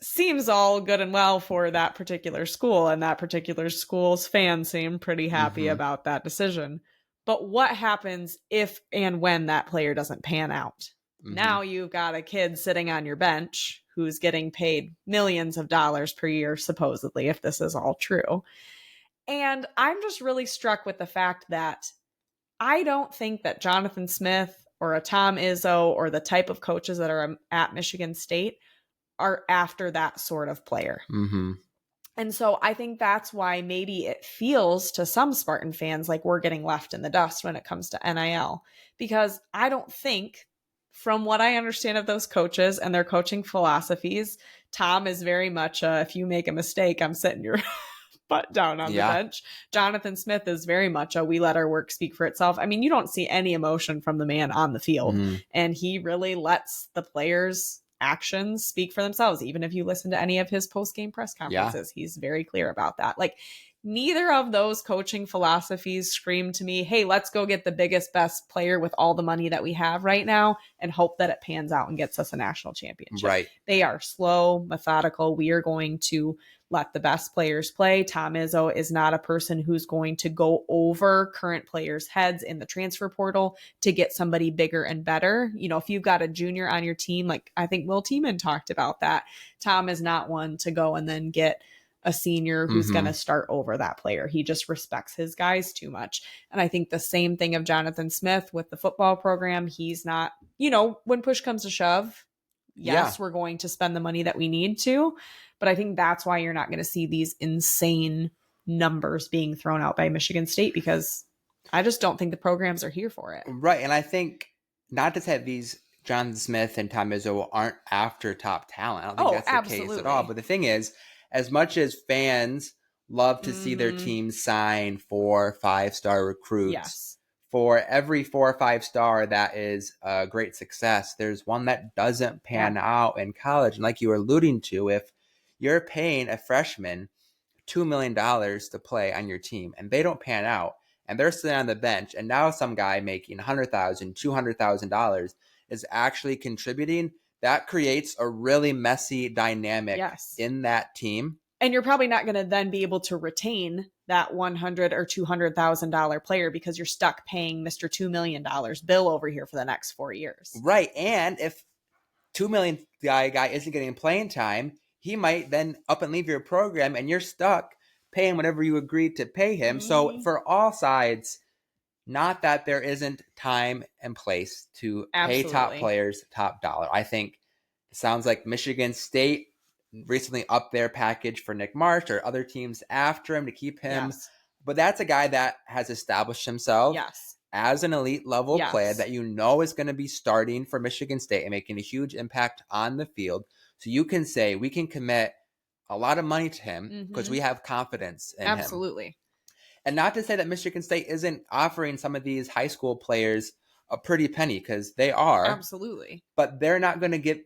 Seems all good and well for that particular school, and that particular school's fans seem pretty happy about that decision. But what happens if and when that player doesn't pan out? Now you've got a kid sitting on your bench who's getting paid millions of dollars per year, supposedly, if this is all true. And I'm just really struck with the fact that I don't think that Jonathan Smith or a Tom Izzo or the type of coaches that are at Michigan State are after that sort of player. And so I think that's why maybe it feels to some Spartan fans like we're getting left in the dust when it comes to NIL, because I don't think, from what I understand of those coaches and their coaching philosophies, Tom is very much if you make a mistake, I'm sitting your butt down on the bench. Jonathan Smith is very much we let our work speak for itself. I mean, you don't see any emotion from the man on the field, and he really lets the players' actions speak for themselves. Even if you listen to any of his post-game press conferences, he's very clear about that. Like, neither of those coaching philosophies scream to me, hey, let's go get the biggest, best player with all the money that we have right now and hope that it pans out and gets us a national championship. Right. They are slow, methodical. We are going to let the best players play. Tom Izzo is not a person who's going to go over current players' heads in the transfer portal to get somebody bigger and better. You know, if you've got a junior on your team, like I think Will Tiemann talked about that, Tom is not one to go and then get a senior who's going to start over that player. He just respects his guys too much. And I think the same thing of Jonathan Smith with the football program. He's not, you know, when push comes to shove, yes, we're going to spend the money that we need to. But I think that's why you're not going to see these insane numbers being thrown out by Michigan State, because I just don't think the programs are here for it. Right. And I think not to say these Jonathan Smith and Tom Izzo aren't after top talent. I don't think that's the case at all. But the thing is, as much as fans love to see their teams sign 4 or 5-star recruits, for every 4 or 5-star that is a great success, there's one that doesn't pan out in college. And like you were alluding to, if you're paying a freshman $2 million to play on your team and they don't pan out and they're sitting on the bench, and now some guy making $100,000, $200,000 is actually contributing, that creates a really messy dynamic in that team. And you're probably not going to then be able to retain that $100,000 or $200,000 player because you're stuck paying Mr. $2 million bill over here for the next 4 years. Right. And if $2 million guy isn't getting playing time, he might then up and leave your program and you're stuck paying whatever you agreed to pay him. So for all sides, not that there isn't time and place to pay top players top dollar. I think it sounds like Michigan State recently upped their package for Nick Marsh, or other teams after him to keep him. But that's a guy that has established himself as an elite level player that you know is going to be starting for Michigan State and making a huge impact on the field. So you can say we can commit a lot of money to him because we have confidence in him. And not to say that Michigan State isn't offering some of these high school players a pretty penny, because they are. But they're not going to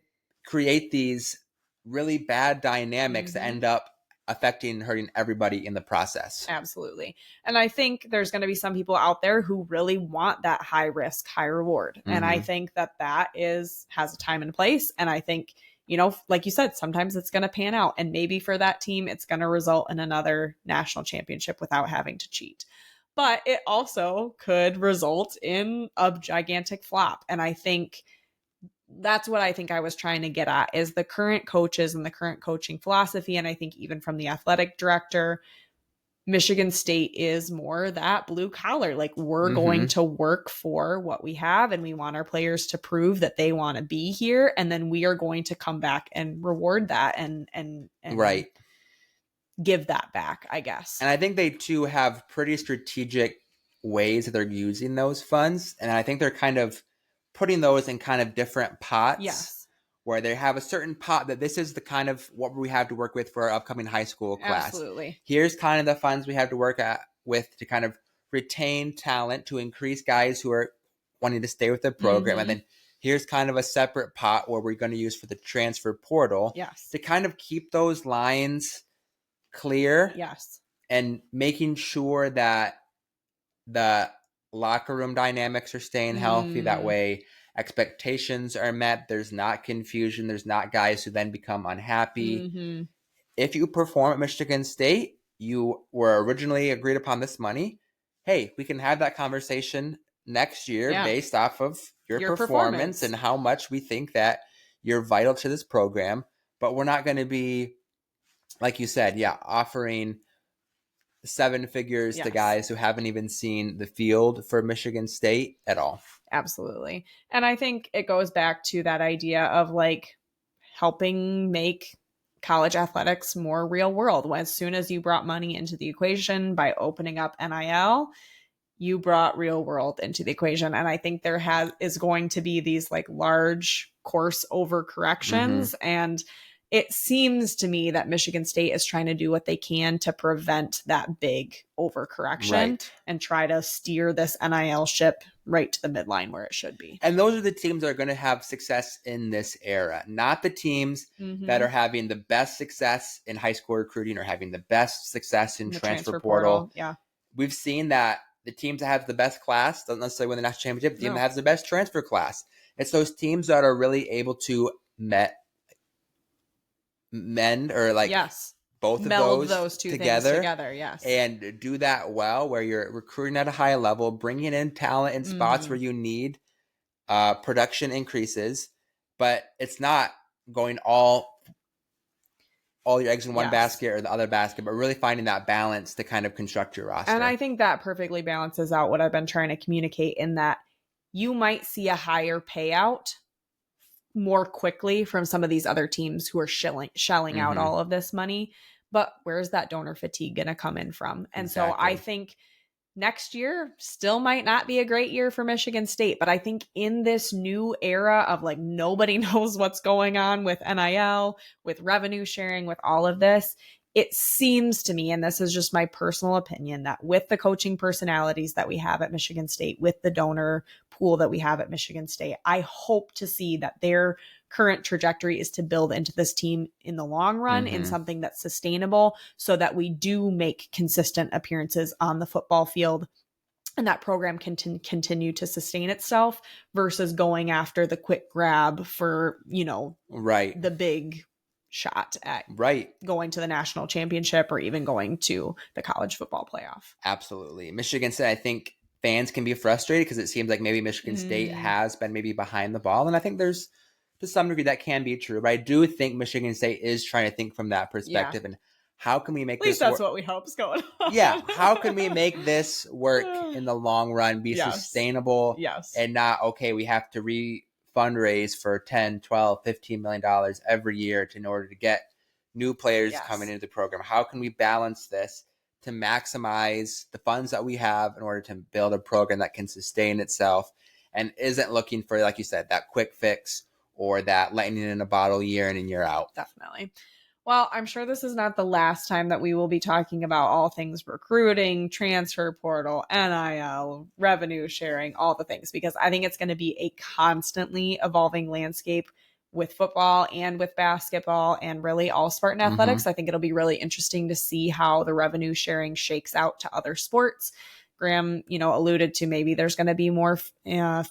create these really bad dynamics that end up affecting and hurting everybody in the process. And I think there's going to be some people out there who really want that high risk, high reward. And I think that has a time and place. And I think, you know, like you said, sometimes it's going to pan out, and maybe for that team, it's going to result in another national championship without having to cheat. But it also could result in a gigantic flop. And I think that's what I think I was trying to get at, is the current coaches and the current coaching philosophy. And I think even from the athletic director, Michigan State is more that blue collar. Like, we're going to work for what we have, and we want our players to prove that they want to be here. And then we are going to come back and reward that and give that back, I guess. And I think they too have pretty strategic ways that they're using those funds. And I think they're kind of putting those in kind of different pots. Where they have a certain pot that this is the kind of what we have to work with for our upcoming high school class. Here's kind of the funds we have to work with to kind of retain talent, to increase guys who are wanting to stay with the program. And then here's kind of a separate pot where we're going to use for the transfer portal to kind of keep those lines clear. And making sure that the locker room dynamics are staying healthy. That way expectations are met. There's not confusion. There's not guys who then become unhappy. If you perform at Michigan State, you were originally agreed upon this money. Hey, we can have that conversation next year Yeah. based off of your performance performance and how much we think that you're vital to this program. But we're not going to be, like you said, offering 7 figures to Yes. guys who haven't even seen the field for Michigan State at all. Absolutely. And I think it goes back to that idea of like helping make college athletics more real world. As soon as you brought money into the equation by opening up NIL, you brought real world into the equation. And I think there is going to be these like large course overcorrections. And it seems to me that Michigan State is trying to do what they can to prevent that big overcorrection and try to steer this NIL ship right to the midline where it should be. And those are the teams that are going to have success in this era, not the teams that are having the best success in high school recruiting or having the best success in transfer portal. Yeah. We've seen that the teams that have the best class don't necessarily win the national championship. The team that has the best transfer class. It's those teams that are really able to mend or like both meld of those two together, things together, yes, and do that well, where you're recruiting at a high level, bringing in talent in spots where you need production increases, but it's not going all your eggs in one basket or the other basket, but really finding that balance to kind of construct your roster. And I think that perfectly balances out what I've been trying to communicate, in that you might see a higher payout more quickly from some of these other teams who are shelling out all of this money. But where's that donor fatigue going to come in from? And so I think next year still might not be a great year for Michigan State. But I think in this new era of like nobody knows what's going on with NIL, with revenue sharing, with all of this, it seems to me, and this is just my personal opinion, that with the coaching personalities that we have at Michigan State, with the donor pool that we have at Michigan State, I hope to see that their current trajectory is to build into this team in the long run in something that's sustainable, so that we do make consistent appearances on the football field and that program can continue to sustain itself, versus going after the quick grab for, the big shot at going to the national championship or even going to the college football playoff. Absolutely. Michigan State, I think fans can be frustrated because it seems like maybe Michigan State has been maybe behind the ball. And I think there's, to some degree, that can be true. But I do think Michigan State is trying to think from that perspective. And how can we make this work? At least that's what we hope is going on. How can we make this work in the long run, be sustainable and not, we have to fundraise for $10, $12, $15 million every year in order to get new players coming into the program. How can we balance this to maximize the funds that we have in order to build a program that can sustain itself and isn't looking for, like you said, that quick fix or that lightning in a bottle year in and year out? Definitely. Well, I'm sure this is not the last time that we will be talking about all things recruiting, transfer portal, NIL, revenue sharing, all the things, because I think it's going to be a constantly evolving landscape with football and with basketball and really all Spartan athletics. I think it'll be really interesting to see how the revenue sharing shakes out to other sports. Graham, alluded to maybe there's going to be more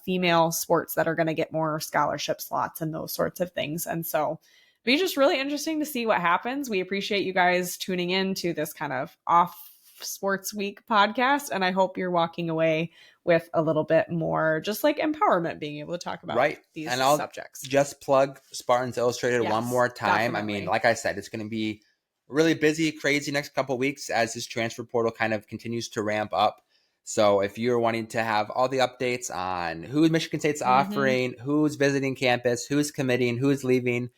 female sports that are going to get more scholarship slots and those sorts of things. And so it'll be just really interesting to see what happens. We appreciate you guys tuning in to this kind of off sports week podcast. And I hope you're walking away with a little bit more just like empowerment, being able to talk about these and I'll subjects. Just plug Spartans Illustrated one more time. Definitely. I mean, like I said, it's going to be really busy, crazy next couple of weeks as this transfer portal kind of continues to ramp up. So if you're wanting to have all the updates on who Michigan State's offering, who's visiting campus, who's committing, who's leaving,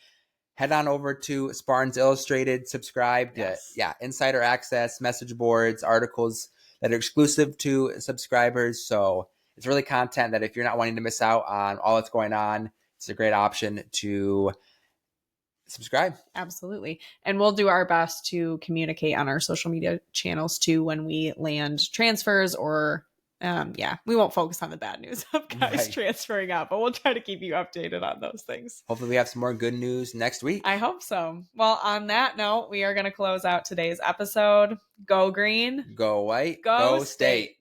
head on over to Spartans Illustrated, subscribe to insider access, message boards, articles that are exclusive to subscribers. So it's really content that if you're not wanting to miss out on all that's going on, it's a great option to subscribe. Absolutely. And we'll do our best to communicate on our social media channels too when we land transfers or we won't focus on the bad news of guys transferring out, but we'll try to keep you updated on those things. Hopefully we have some more good news next week. I hope so. Well, on that note, we are going to close out today's episode. Go green. Go white. Go state.